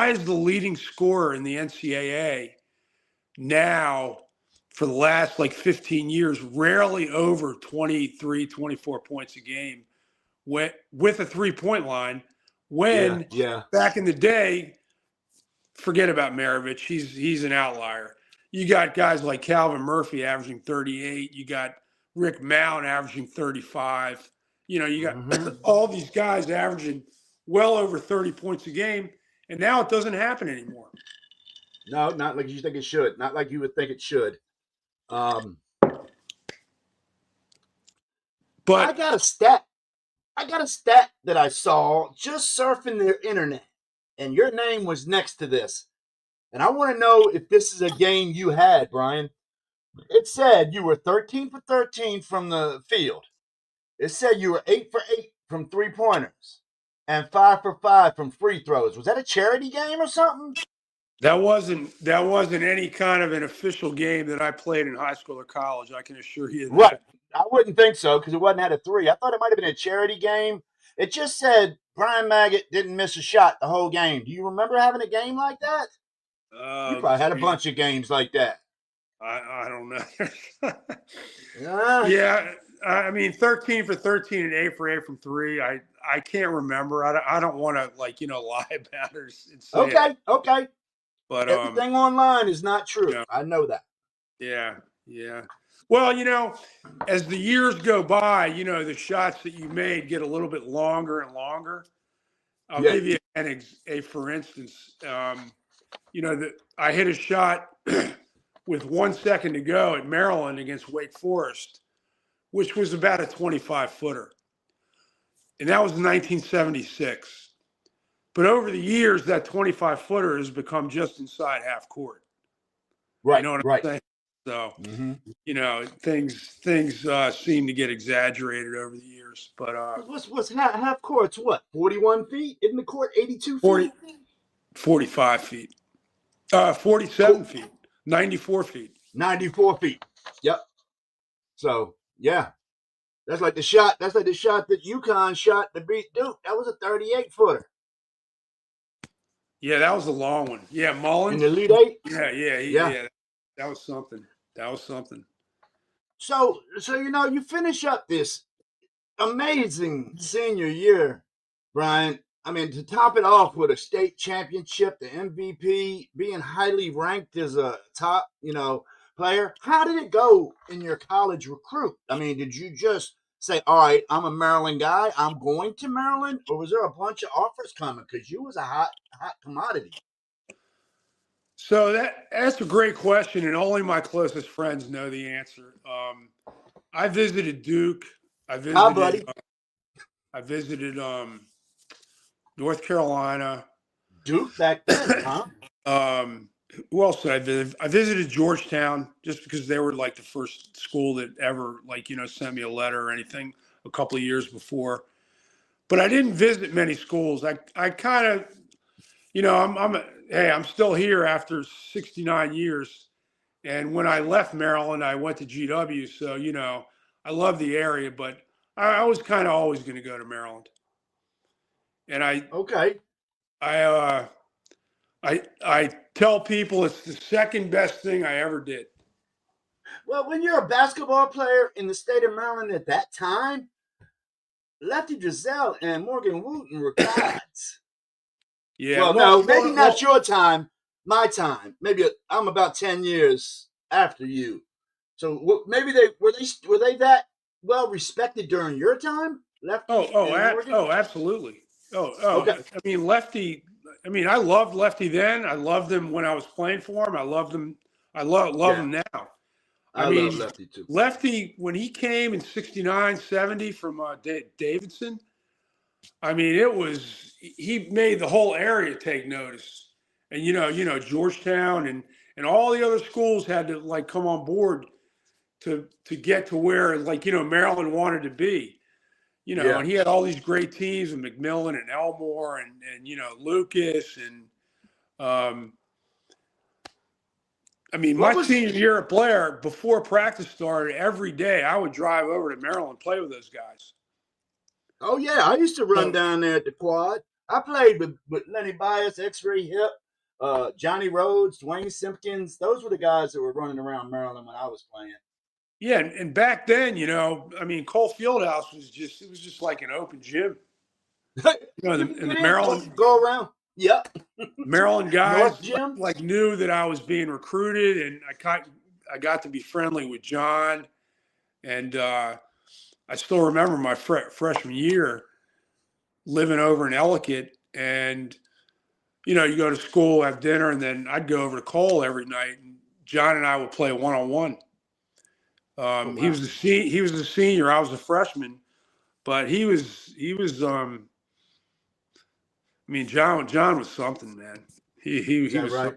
is the leading scorer in the NCAA now for the last like 15 years rarely over 23, 24 points a game with a 3-point line when back in the day, forget about Maravich. He's an outlier. You got guys like Calvin Murphy averaging 38. You got Rick Mount averaging 35. You got all these guys averaging well over 30 points a game, and now it doesn't happen anymore. No, not like you think it should. Not like you would think it should. But I got a stat. That I saw just surfing the internet, and your name was next to this. And I want to know if this is a game you had, Brian. It said you were 13 for 13 from the field. It said you were 8 for 8 from 3-pointers and 5 for 5 from free throws. Was that a charity game or something? That wasn't any kind of an official game that I played in high school or college. I can assure you that. Right. I wouldn't think so because it wasn't at a 3. I thought it might have been a charity game. It just said Brian Magid didn't miss a shot the whole game. Do you remember having a game like that? You probably had a bunch of games like that. I don't know. Yeah. Yeah, I mean, 13 for 13 and 8 for 8 from 3. I can't remember. I don't want to lie about it and say Okay. it. Okay. But everything online is not true. Yeah. I know that. Yeah. Well, as the years go by, the shots that you made get a little bit longer and longer. I'll give you a for instance. That I hit a shot with 1 second to go at Maryland against Wake Forest, which was about a 25-footer. And that was in 1976. But over the years, that 25-footer has become just inside half court. Right. You know what I'm saying? So, things seem to get exaggerated over the years. But what's half court's what? 41 feet? Isn't the court 82 feet? 45 feet. 47 feet. 94 feet. 94 feet. Yep. So, yeah. That's like the shot that UConn shot to beat Duke. That was a 38-footer. Yeah, that was a long one. Yeah, Mullins. In the Elite Eight? Yeah. That was something. So you finish up this amazing senior year, Brian. I mean, to top it off with a state championship, the MVP, being highly ranked as a top, player. How did it go in your college recruit? I mean, did you just say, all right, I'm a Maryland guy, I'm going to Maryland? Or was there a bunch of offers coming? Because you was a hot commodity. So that's a great question, and only my closest friends know the answer. I visited Duke. I visited North Carolina. Duke back then, huh? Who else did I visit? I visited Georgetown just because they were like the first school that ever sent me a letter or anything a couple of years before. But I didn't visit many schools. I kind of, I'm still here after 69 years. And when I left Maryland, I went to GW. So, I love the area, but I was kind of always going to go to Maryland. And I tell people it's the second best thing I ever did. Well, when you're a basketball player in the state of Maryland at that time, Lefty Driesell and Morgan Wooten were gods. Yeah. Well, no, maybe not your time, my time. Maybe I'm about 10 years after you. So maybe were they that well respected during your time? Lefty absolutely. Okay. I mean, Lefty. I mean, I loved Lefty then. I loved him when I was playing for him. I loved him. I love him now. I love Lefty too. Lefty, when he came in 69, 70 from Davidson, I mean, he made the whole area take notice. And, Georgetown and all the other schools had to come on board to get to where Maryland wanted to be. And he had all these great teams with McMillan and Elmore and Lucas and my senior year at Blair, before practice started, every day I would drive over to Maryland and play with those guys. Oh yeah, I used to run down there at the quad. I played with Lenny Bias, X-Ray Hip, Johnny Rhodes, Dwayne Simpkins. Those were the guys that were running around Maryland when I was playing. Yeah, and back then, Cole Fieldhouse was just like an open gym. The Maryland go around. Yep. Maryland guys knew that I was being recruited, and I got to be friendly with John, and I still remember my freshman year living over in Ellicott, and you go to school, have dinner, and then I'd go over to Cole every night, and John and I would play one-on-one. Wow. He was the senior, I was a freshman, but he was John was something, man. He was right.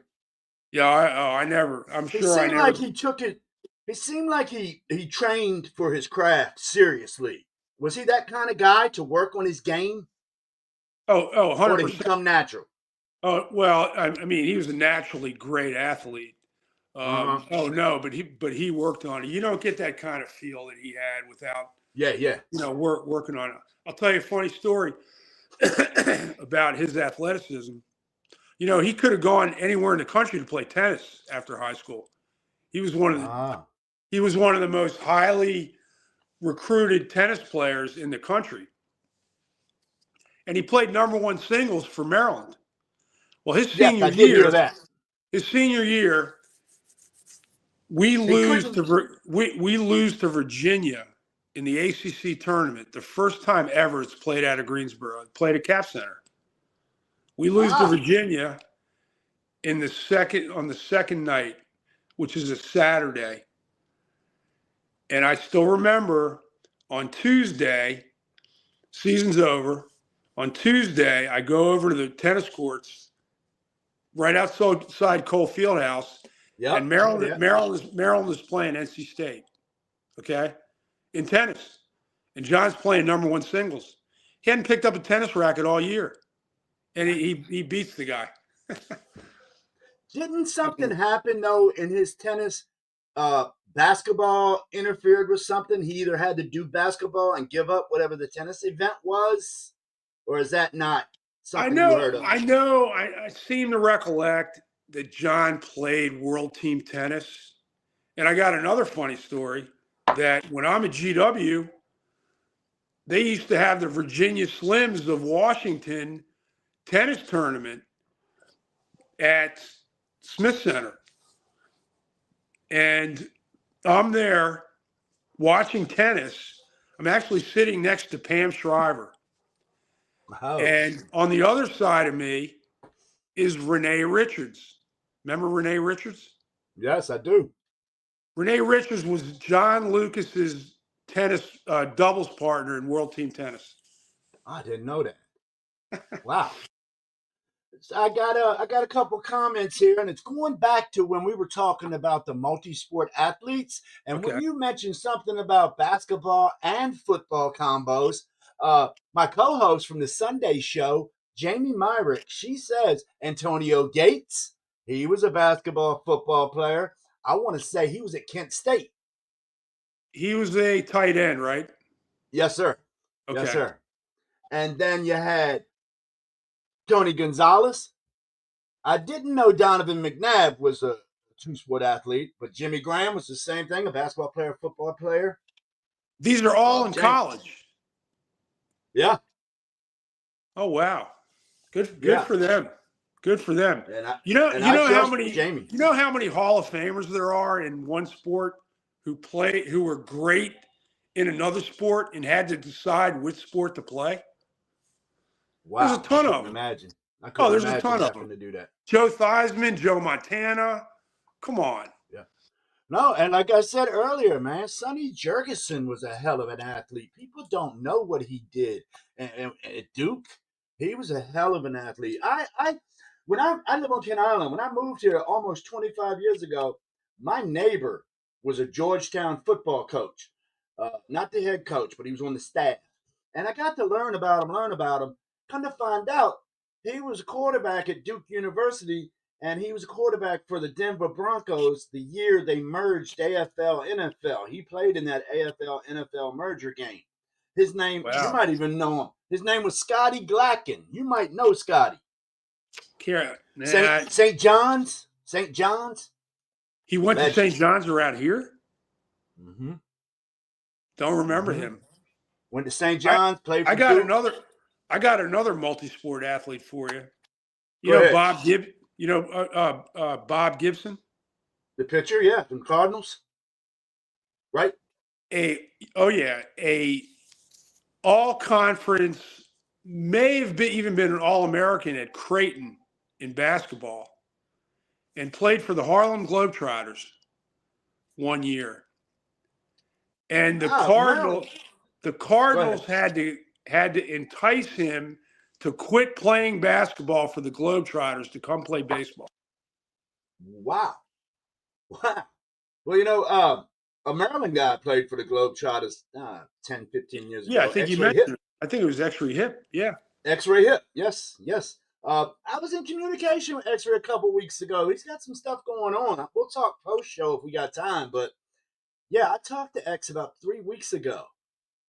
I'm sure I never. Like he took it. It seemed like he trained for his craft seriously. Was he that kind of guy to work on his game? Oh, Or did he 100%. come natural? Oh, well, I mean, he was a naturally great athlete. Oh no, but he worked on it. You don't get that kind of feel that he had without Yeah. working on it. I'll tell you a funny story about his athleticism. He could have gone anywhere in the country to play tennis after high school. He was one of the most highly recruited tennis players in the country, and he played number one singles for Maryland. Well, his Yes, senior I did hear year, that. we He lose couldn't. we lose to Virginia in the ACC tournament. The first time ever it's played out of Greensboro. It played at Cap Center. We lose to Virginia on the second night, which is a Saturday. And I still remember on Tuesday, season's over. On Tuesday, I go over to the tennis courts right outside Cole Fieldhouse, and Maryland is playing NC State, okay, in tennis. And John's playing number one singles. He hadn't picked up a tennis racket all year, and he beats the guy. Didn't something happen though in his tennis? Basketball interfered with something. He either had to do basketball and give up whatever the tennis event was, or is that not something you heard of? I seem to recollect that John played world team tennis. And I got another funny story that when I'm at GW, they used to have the Virginia Slims of Washington tennis tournament at Smith Center. And I'm there watching tennis. I'm actually sitting next to Pam Shriver. Oh. And on the other side of me is Renee Richards. Remember Renee Richards? Yes, I do. Renee Richards was John Lucas's tennis doubles partner in World Team Tennis. I didn't know that. Wow. I got a couple comments here, and it's going back to when we were talking about the multi-sport athletes, and when you mentioned something about basketball and football combos, my co-host from the Sunday show, Jamie Myrick, she says Antonio Gates, he was a basketball football player. I want to say he was at Kent State. He was a tight end, right? Yes, sir. Okay. Yes, sir. And then you had Tony Gonzalez. I didn't know Donovan McNabb was a two-sport athlete, but Jimmy Graham was the same thing, a basketball player, football player. These are all in college. Yeah. Oh, wow. Good for them. Good for them. You know how many Hall of Famers there are in one sport who were great in another sport and had to decide which sport to play? Wow. There's a ton of them. Imagine. There's a ton of them. To do that. Joe Theismann, Joe Montana. Come on. Yeah. No, and like I said earlier, man, Sonny Jurgensen was a hell of an athlete. People don't know what he did. And at Duke, he was a hell of an athlete. When I live on Kent Island, when I moved here almost 25 years ago, my neighbor was a Georgetown football coach. Not the head coach, but he was on the staff. And I got to learn about him. Come to find out, he was a quarterback at Duke University, and he was a quarterback for the Denver Broncos the year they merged AFL NFL. He played in that AFL NFL merger game. His name, you might even know him. His name was Scotty Glacken. You might know Scotty. St. John's. St. John's. He went to St. John's around here? Mm-hmm. Don't remember him. Went to St. John's, played for Duke. I got another multi-sport athlete for you. Bob Gibson? The pitcher, yeah, from Cardinals. Right? A all-conference, may have even been an All-American at Creighton in basketball, and played for the Harlem Globetrotters one year. And the Cardinals had to entice him to quit playing basketball for the Globetrotters to come play baseball. Wow. Well, a Maryland guy played for the Globetrotters 10, 15 years Yeah, I ago. think you X-Ray mentioned Hip. it. I think it was X-Ray Hip. Yeah. X-Ray Hip. Yes, yes. I was in communication with X-Ray a couple weeks ago. He's got some stuff going on. We'll talk post-show if we got time. But, yeah, I talked to X about 3 weeks ago.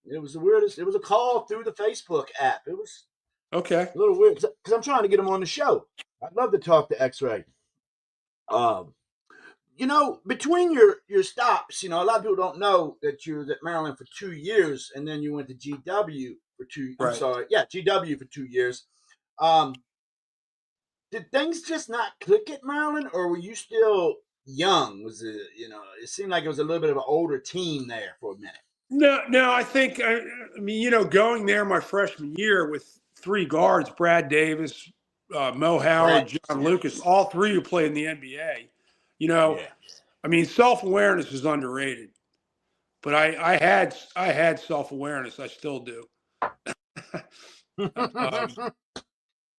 It was the weirdest. It was a call through the Facebook app. It was Okay. a little weird because I'm trying to get him on the show. I'd love to talk to X-Ray. Between your stops, a lot of people don't know that you was at Maryland for 2 years and then you went to GW for two. I'm Right. sorry, yeah, GW for 2 years. Did things just not click at Maryland, or were you still young? Was it, it seemed like it was a little bit of an older team there for a minute. No. I think going there my freshman year with 3 guards: Brad Davis, Mo Howard, John Lucas, all 3 who played in the NBA. Self-awareness is underrated, but I had self-awareness. I still do.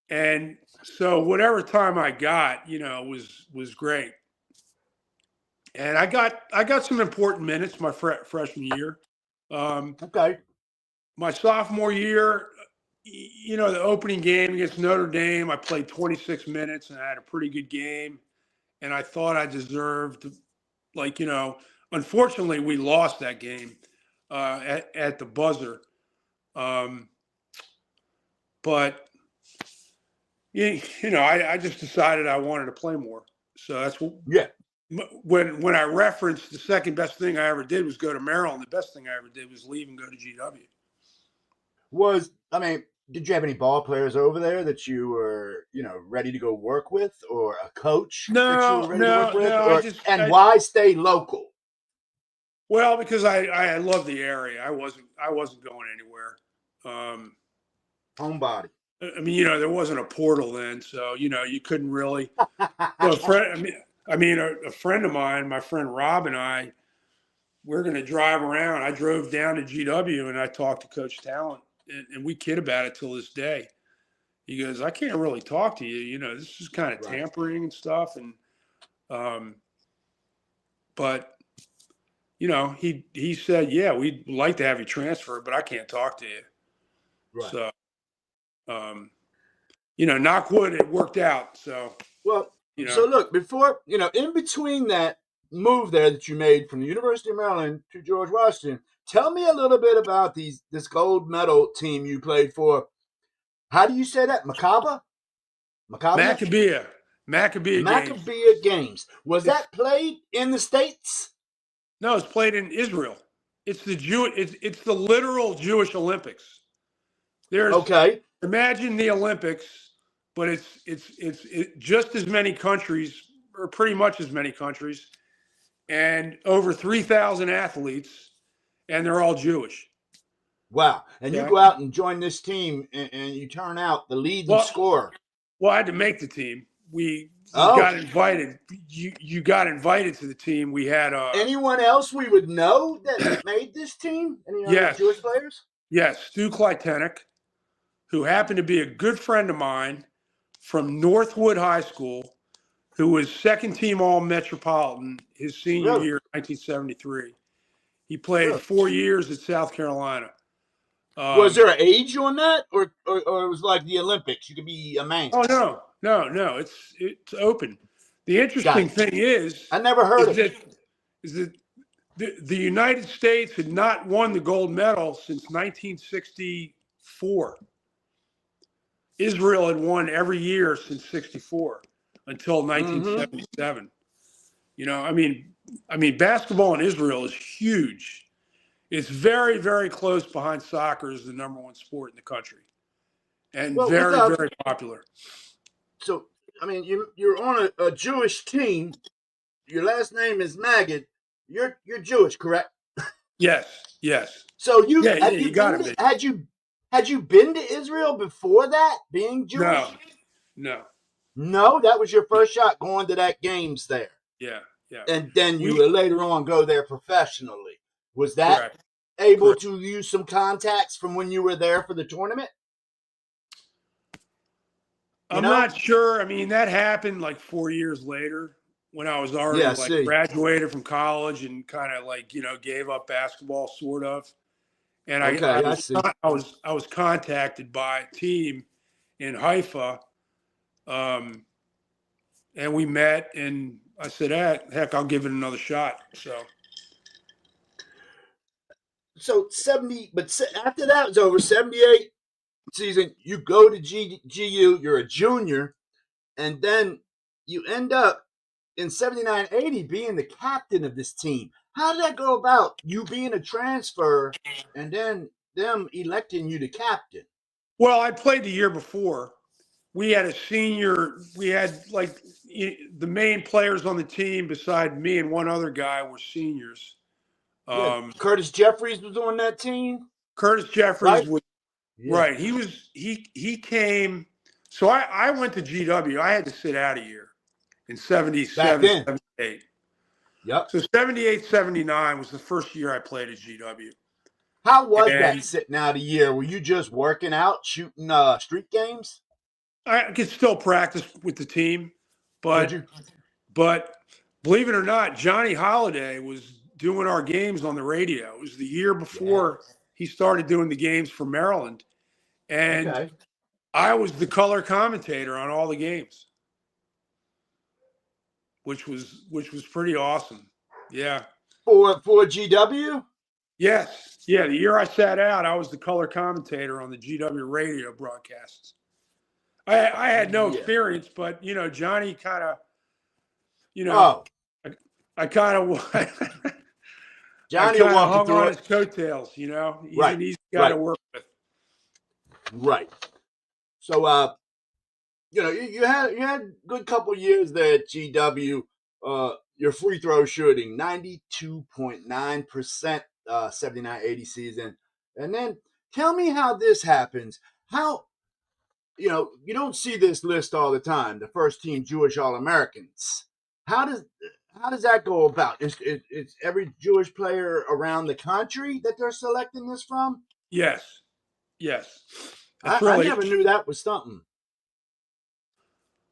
And so whatever time I got, was great. And I got some important minutes my freshman year. Okay. My sophomore year, the opening game against Notre Dame, I played 26 minutes and I had a pretty good game. And I thought I deserved, unfortunately, we lost that game at the buzzer. But I just decided I wanted to play more. So that's what. Yeah. When I referenced the second best thing I ever did was go to Maryland, the best thing I ever did was leave and go to GW. Did you have any ball players over there that you were, ready to go work with, or a coach that you were ready to work with? Why stay local? Well, because I love the area. I wasn't going anywhere. Homebody. There wasn't a portal then, so you couldn't really. A friend of mine, my friend Rob, and I, we're going to drive around. I drove down to GW and I talked to Coach Talent, and we kid about it till this day. He goes, "I can't really talk to you. This is kind of tampering and stuff." And, but he said, "Yeah, we'd like to have you transfer, but I can't talk to you." Right. So, knock wood, it worked out. So, so look, before, in between that move there that you made from the University of Maryland to George Washington, tell me a little bit about this gold medal team you played for. How do you say that? Maccabea Games. Was that played in the States? No, it's played in Israel. It's it's the literal Jewish Olympics. Imagine the Olympics, but it's just as many countries, or pretty much as many countries, and over 3,000 athletes, and they're all Jewish. Wow. And you go out and join this team, and you turn out the leading scorer. Well, I had to make the team. We got invited. You got invited to the team. We had anyone else we would know that made this team? Any other Jewish players? Yes, Stu Kleitenek, who happened to be a good friend of mine from Northwood High School, who was second team All Metropolitan his senior year, 1973. He played 4 years at South Carolina. Was there an age on that, or it was like the Olympics? You could be a man. Oh no! It's open. The interesting thing is, I never heard of it. Is that the United States had not won the gold medal since 1964. Israel had won every year since '64 until 1977. Basketball in Israel is huge. It's very, very close behind soccer as the number 1 sport in the country, and very popular. So, you're on a Jewish team. Your last name is Magid. You're Jewish, correct? Yes. So had you been to Israel before that, being Jewish? No. No, that was your first shot going to that games there. Yeah. And then you would later on go there professionally. Was that able to use some contacts from when you were there for the tournament? I'm not sure. That happened like 4 years later when I was already Yeah, like see. graduated from college and kind of like, gave up basketball sort of. And Okay, I see. I was contacted by a team in Haifa, and we met, and I said, heck, I'll give it another shot. So 70, but after that was over, 78 season, you go to GU, you're a junior, and then you end up in 79-80 being the captain of this team. How did that go about? You being a transfer and then them electing you the captain? Well, I played the year before. We had like the main players on the team beside me and one other guy were seniors. Yeah, Curtis Jeffries was on that team, Curtis Jeffries right? was Yeah. right. He came. So I went to GW. I had to sit out a year in Back 77, then. 78. Yep. So 78, 79 was the first year I played at GW. How was that And sitting out a year? Were you just working out, shooting street games? I could still practice with the team, Could but you? but believe it or not, Johnny Holiday was doing our games on the radio. It was the year Yeah. before he started doing the games for Maryland. And Okay. I was the color commentator on all the games, which was pretty awesome. Yeah. For GW? Yes. Yeah. The year I sat out, I was the color commentator on the GW radio broadcasts. I had no Yeah. experience, but Johnny kind of, Oh, I kind of I Johnny will kind of walk you hung through on it. his coattails. He's Right. an easy guy to Right. work with. Right. So you had good couple years there at GW. Your free throw shooting 92.9%, 79-80 season. And then tell me how this happens. How you don't see this list all the time, the first team Jewish All-Americans. How does that go about? It's every Jewish player around the country that they're selecting this from? Yes. Yes. It's I really, never knew that was something.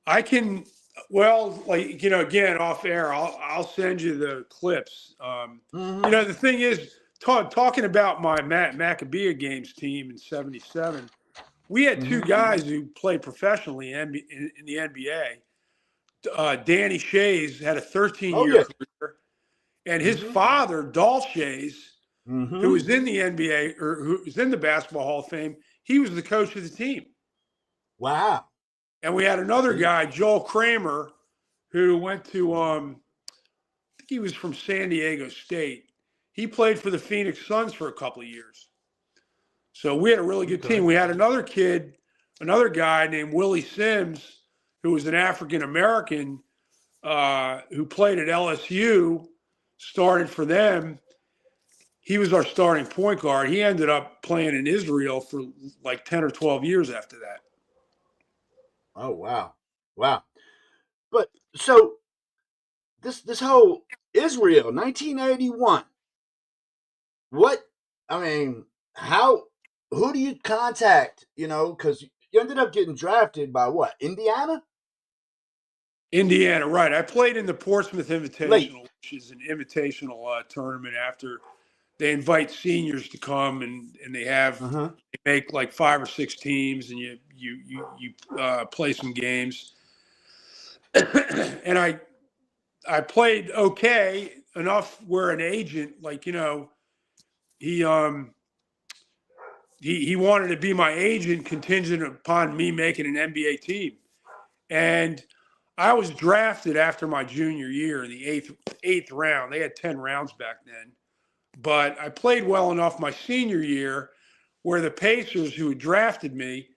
I can, well, like, again, off air, I'll send you the clips. Mm-hmm. The thing is, talking about my Maccabea games team in 77, we had two Mm-hmm. guys who played professionally in the NBA. Danny Shays had a Oh 13-year yeah. career, and his Mm-hmm. father, Dal Shays, who Mm-hmm. was in the NBA or who was in the Basketball Hall of Fame, he was the coach of the team. Wow. And we had another guy, Joel Kramer, who went to, I think he was from San Diego State. He played for the Phoenix Suns for a couple of years. So we had a really good team. We had another guy named Willie Sims, who was an African American who played at LSU, started for them. He was our starting point guard. He ended up playing in Israel for like 10 or 12 years after that. Oh wow. Wow. But so this whole Israel 1981. What I mean, how who do you contact, cuz you ended up getting drafted by what? Indiana? Indiana, right. I played in the Portsmouth Late. Invitational, which is an invitational tournament after they invite seniors to come and Uh-huh. they make like 5 or 6 teams and you play some games. And I played okay enough where an agent, like, he he wanted to be my agent contingent upon me making an NBA team. And I was drafted after my junior year in the eighth round. They had 10 rounds back then. But I played well enough my senior year where the Pacers, who had drafted me,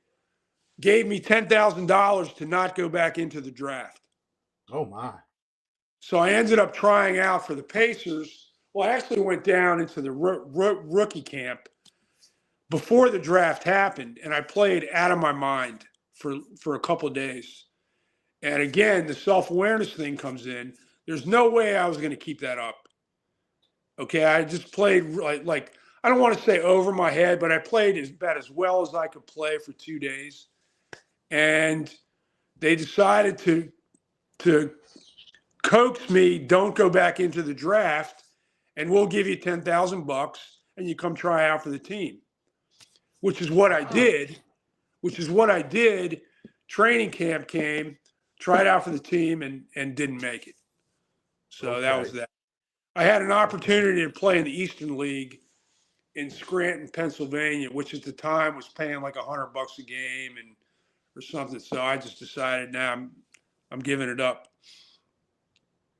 gave me $10,000 to not go back into the draft. Oh my. So I ended up trying out for the Pacers. Well, I actually went down into the rookie camp before the draft happened, and I played out of my mind for a couple of days. And again, the self-awareness thing comes in. There's no way I was going to keep that up. Okay, I just played like I don't want to say over my head, but I played about as well as I could play for 2 days. And they decided to coaxed me, don't go back into the draft, and we'll give you $10,000 and you come try out for the team, which is what I did. Training camp came, tried out for the team, and didn't make it. So that was that. I had an opportunity to play in the Eastern League in Scranton, Pennsylvania, which at the time was paying like $100 a game or something. So I just decided, now I'm giving it up.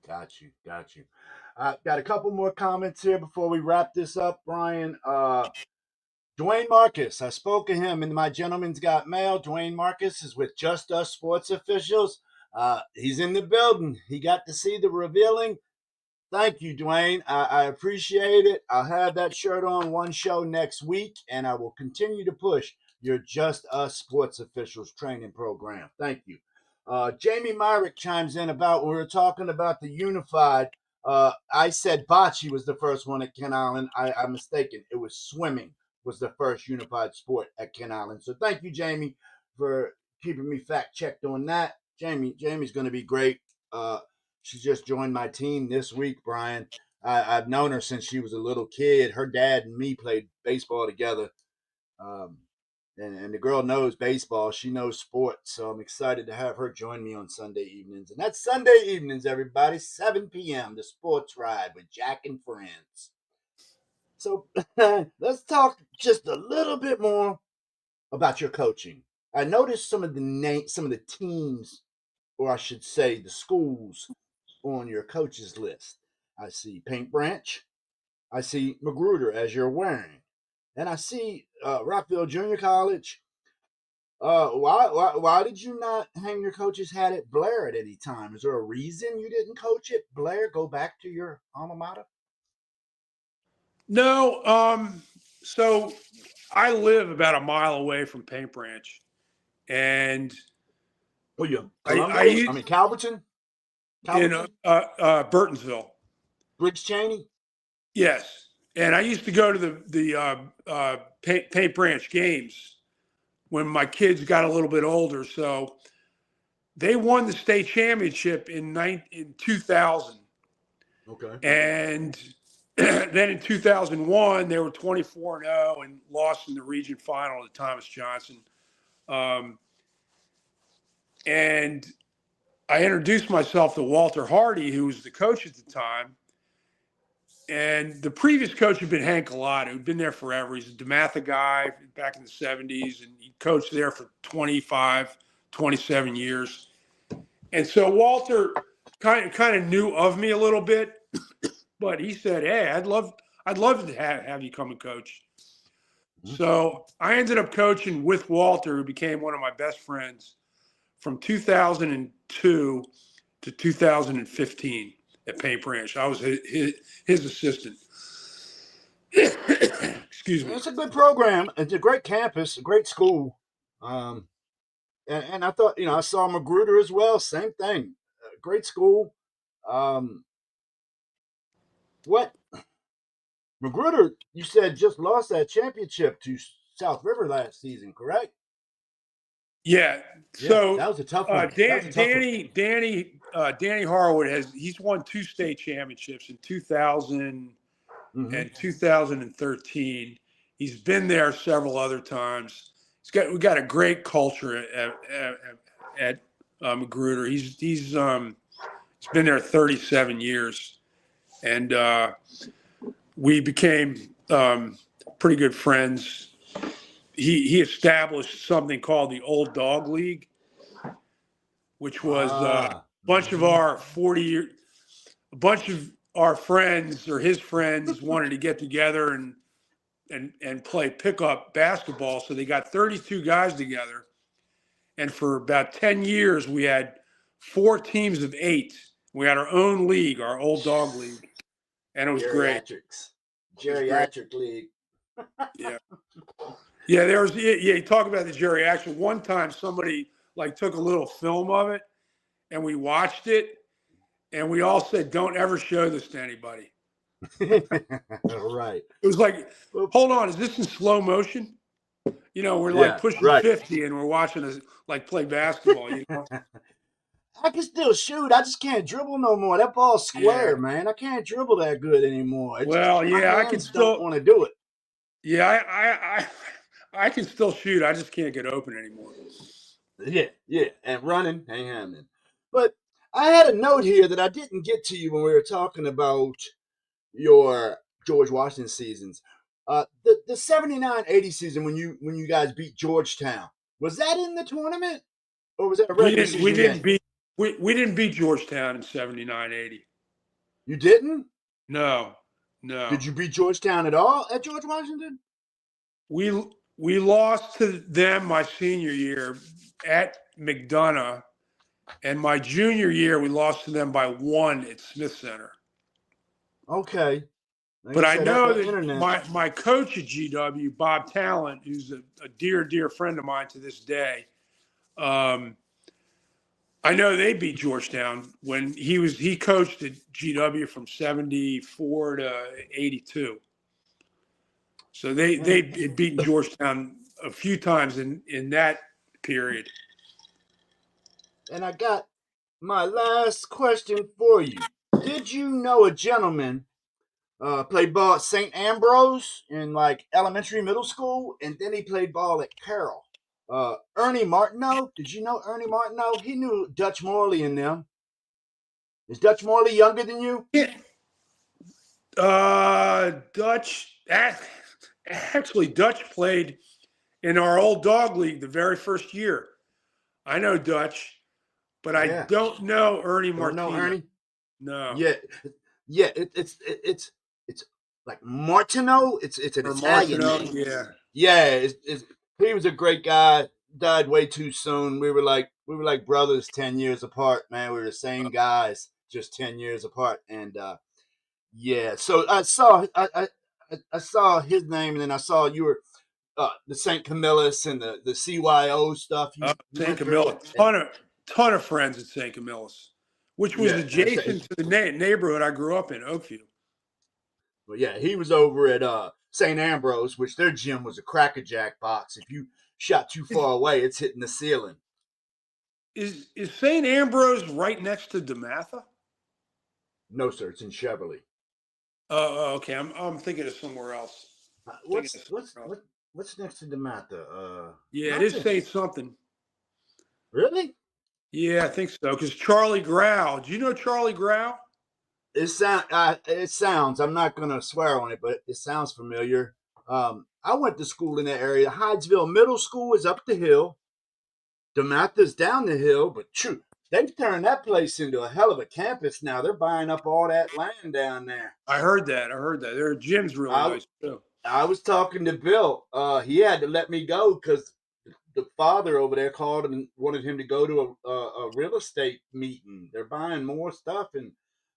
Got you. Got a couple more comments here before we wrap this up, Brian. Dwayne Marcus, I spoke to him in my Gentleman's Got Mail. Dwayne Marcus is with Just Us Sports Officials. He's in the building. He got to see the revealing. Thank you, Dwayne. I appreciate it. I'll have that shirt on one show next week, and I will continue to push your Just Us Sports Officials training program. Thank you. Jamie Myrick chimes in about, we were talking about the unified. I said bocce was the first one at Ken Island. I'm mistaken. It was swimming was the first unified sport at Ken Island. So thank you, Jamie, for keeping me fact checked on that. Jamie's going to be great. She just joined my team this week, Brian. I've known her since she was a little kid. Her dad and me played baseball together. And the girl knows baseball. She knows sports. So I'm excited to have her join me on Sunday evenings. And that's Sunday evenings, everybody, 7 p.m., the Sports Ride with Jack and Friends. So let's talk just a little bit more about your coaching. I noticed some of the teams, or I should say the schools, on your coaches list. I see Paint Branch. I see Magruder, as you're wearing. And I see Rockville Junior College. Why did you not hang your coach's hat at Blair at any time? Is there a reason you didn't coach at Blair? Go back to your alma mater? No. So I live about a mile away from Paint Branch. And Calverton? In Burtonsville. Briggs Cheney? Yes. And I used to go to the Paint Branch games when my kids got a little bit older. So they won the state championship in 2000. Okay. And then in 2001, they were 24-0 and lost in the region final to Thomas Johnson. And I introduced myself to Walter Hardy, who was the coach at the time. And the previous coach had been Hank Galata, who'd been there forever. He's a DeMatha guy back in the 70s, and he coached there for 25, 27 years. And so Walter kind of knew of me a little bit, but he said, "Hey, I'd love to have you come and coach." Mm-hmm. So I ended up coaching with Walter, who became one of my best friends, from 2002 to 2015 at Paint Branch. I was his assistant. Excuse me. It's a good program. It's a great campus, a great school. And I thought, I saw Magruder as well. Same thing. Great school. What? Magruder, you said, just lost that championship to South River last season, correct? Yeah. So that was a tough one. Danny Harwood he's won 2 state championships in 2000 and 2013. He's been there several other times. We got a great culture at Magruder. He's been there 37 years, and we became pretty good friends. He established something called the Old Dog League, which was a bunch of our friends or his friends wanted to get together and play pickup basketball. So they got 32 guys together. And for about 10 years, we had 4 teams of 8. We had our own league, our Old Dog League. And it was great. Geriatric league. Yeah. Yeah, you talk about the geriatric. One time somebody took a little film of it and we watched it and we all said, "Don't ever show this to anybody." Right. It was like, hold on, is this in slow motion? We're pushing 50 and we're watching us play basketball. I can still shoot. I just can't dribble no more. That ball's square, Yeah. man. I can't dribble that good anymore. It's just Well, my yeah, I can hands don't still. want to do it. Yeah, I can still shoot. I just can't get open anymore. Yeah. And running ain't happening. But I had a note here that I didn't get to you when we were talking about your George Washington seasons. The 79-80 season when you guys beat Georgetown, was that in the tournament or was that a We regular didn't we season didn't game? beat we didn't beat Georgetown in 79-80. You didn't? No, no. Did you beat Georgetown at all at George Washington? We lost to them my senior year at McDonough, and my junior year we lost to them by 1 at Smith Center. Okay. Like But you I said, know that that internet. my coach at GW, Bob Talent, who's a dear friend of mine to this day, I know they beat Georgetown when he coached at GW from 74 to 82. So they And, had beaten Georgetown a few times in that period. and I got my last question for you. Did you know a gentleman played ball at St. Ambrose in like elementary, middle school, and then he played ball at Carroll? Ernie Martineau. Did you know Ernie Martineau? He knew Dutch Morley and them. Is Dutch Morley younger than you? Yeah. Dutch. Actually, Dutch played in our old dog league the very first year. I know Dutch, but I Yeah. don't know Ernie Don't know Martino. Ernie? No. Yeah, yeah. It's like Martineau. It's an Or Italian Martino. name. Yeah. Yeah, he was a great guy. Died way too soon. We were like brothers 10 years apart, man. We were the same guys, just 10 years apart. And yeah, so I saw his name, and then I saw you were the St. Camillus and the CYO stuff you St. went through. Camillus. Ton of friends at St. Camillus, which was Yeah, adjacent to the neighborhood I grew up in, Oakview. well, yeah, he was over at St. Ambrose, which their gym was a crackerjack box. If you shot too far away, it's hitting the ceiling. Is St. Ambrose right next to DeMatha? No, sir, it's in Cheverly. Okay. I'm thinking of somewhere else. Thinking What's of what's somewhere else. what, what's next to Dematha? Yeah, it is Nothing. Saint something. Really? Yeah, I think so. Because Charlie Grau. Do you know Charlie Grau? It sounds. I'm not gonna swear on it, but it sounds familiar. I went to school in that area. Hydesville Middle School is up the hill. Dematha's down the hill, but true, they've turned that place into a hell of a campus now. They're buying up all that land down there. I heard that. I heard that. Their gym's really I nice too. I was talking to Bill. He had to let me go because the father over there called him and wanted him to go to a real estate meeting. They're buying more stuff, and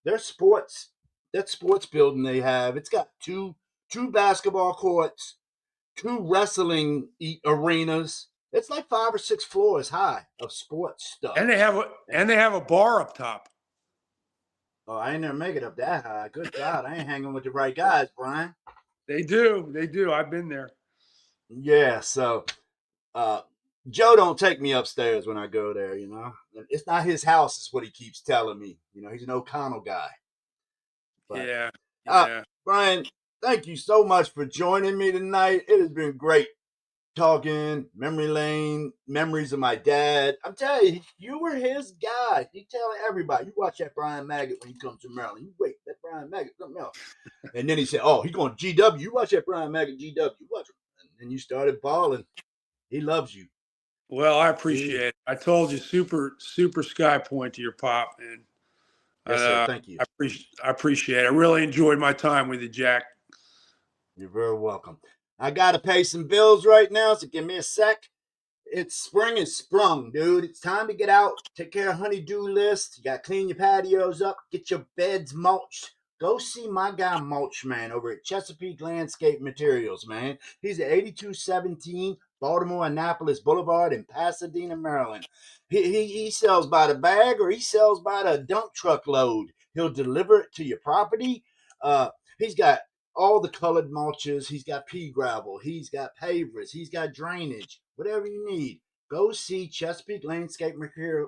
their sports that sports building they have. It's got two basketball courts, two wrestling arenas. It's like 5 or 6 floors high of sports stuff. And they have a bar up top. Oh, I ain't never make it up that high. Good God, I ain't hanging with the right guys, Brian. They do. They do. I've been there. Yeah, so uh, Joe don't take me upstairs when I go there. It's not his house, is what he keeps telling me. He's an O'Connell guy. But Yeah. uh, Yeah. Brian, thank you so much for joining me tonight. It has been great talking memory lane, memories of my dad. I'm telling you, you were his guy. He telling everybody, you watch that Brian Magid when he comes to Maryland. You wait, that Brian Magid, something else. And then he said, "Oh, he's going to GW. You watch that Brian Magid GW. You watch him." And then you started balling. He loves you. Well, I appreciate it. I told you, super sky point to your pop, and Yes, sir. Thank you. I appreciate it. I really enjoyed my time with you, Jack. You're very welcome. I got to pay some bills right now, so give me a sec. It's spring is sprung, dude. It's time to get out, take care of honey-do list. You got to clean your patios up, get your beds mulched. Go see my guy Mulch Man over at Chesapeake Landscape Materials, man. He's at 8217 Baltimore Annapolis Boulevard in Pasadena, Maryland. He sells by the bag or he sells by the dump truck load. He'll deliver it to your property. He's got all the colored mulches. He's got pea gravel. He's got pavers. He's got drainage. Whatever you need. go see Chesapeake Landscape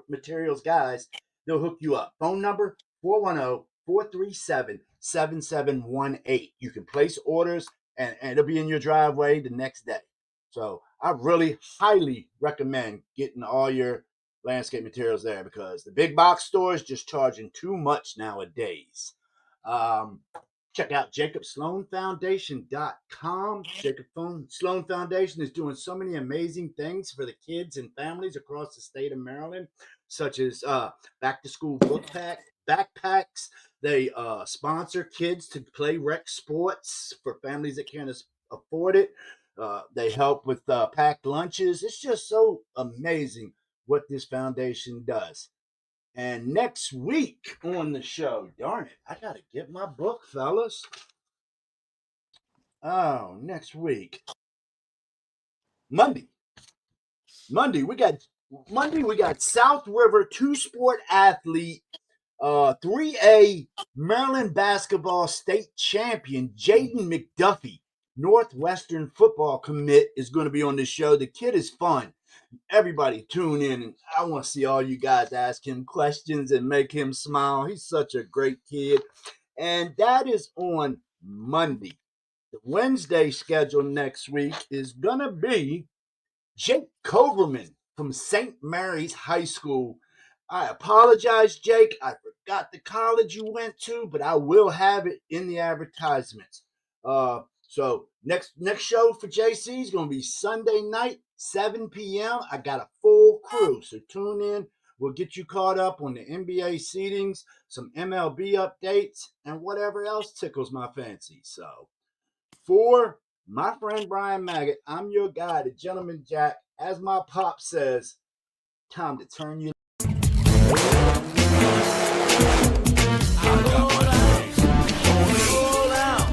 Materials guys. They'll hook you up. Phone number 410-437-7718. You can place orders and it'll be in your driveway the next day. So I really highly recommend getting all your landscape materials there because the big box stores just charging too much nowadays. Check out JacobSloanFoundation.com. Jacob Sloan Foundation is doing so many amazing things for the kids and families across the state of Maryland, such as back to school backpacks. They sponsor kids to play rec sports for families that can't afford it. They help with packed lunches. It's just so amazing what this foundation does. And next week on the show, darn it, I got to get my book, fellas. Oh, next week. Monday, we got South River two-sport athlete, 3A Maryland basketball state champion, Jaden McDuffie, Northwestern football commit, is going to be on this show. The kid is fun. Everybody tune in, and I want to see all you guys ask him questions and make him smile. He's such a great kid. And that is on Monday. The Wednesday schedule next week is going to be Jake Coverman from St. Mary's High School. I apologize, Jake. I forgot the college you went to, but I will have it in the advertisements. So next show for JC is going to be Sunday night, 7 p.m. I got a full crew, so tune in. We'll get you caught up on the NBA seedings, some MLB updates, and whatever else tickles my fancy. So for my friend Brian Magid, I'm your guy, the Gentleman Jack. As my pop says, time to turn you. Roll out.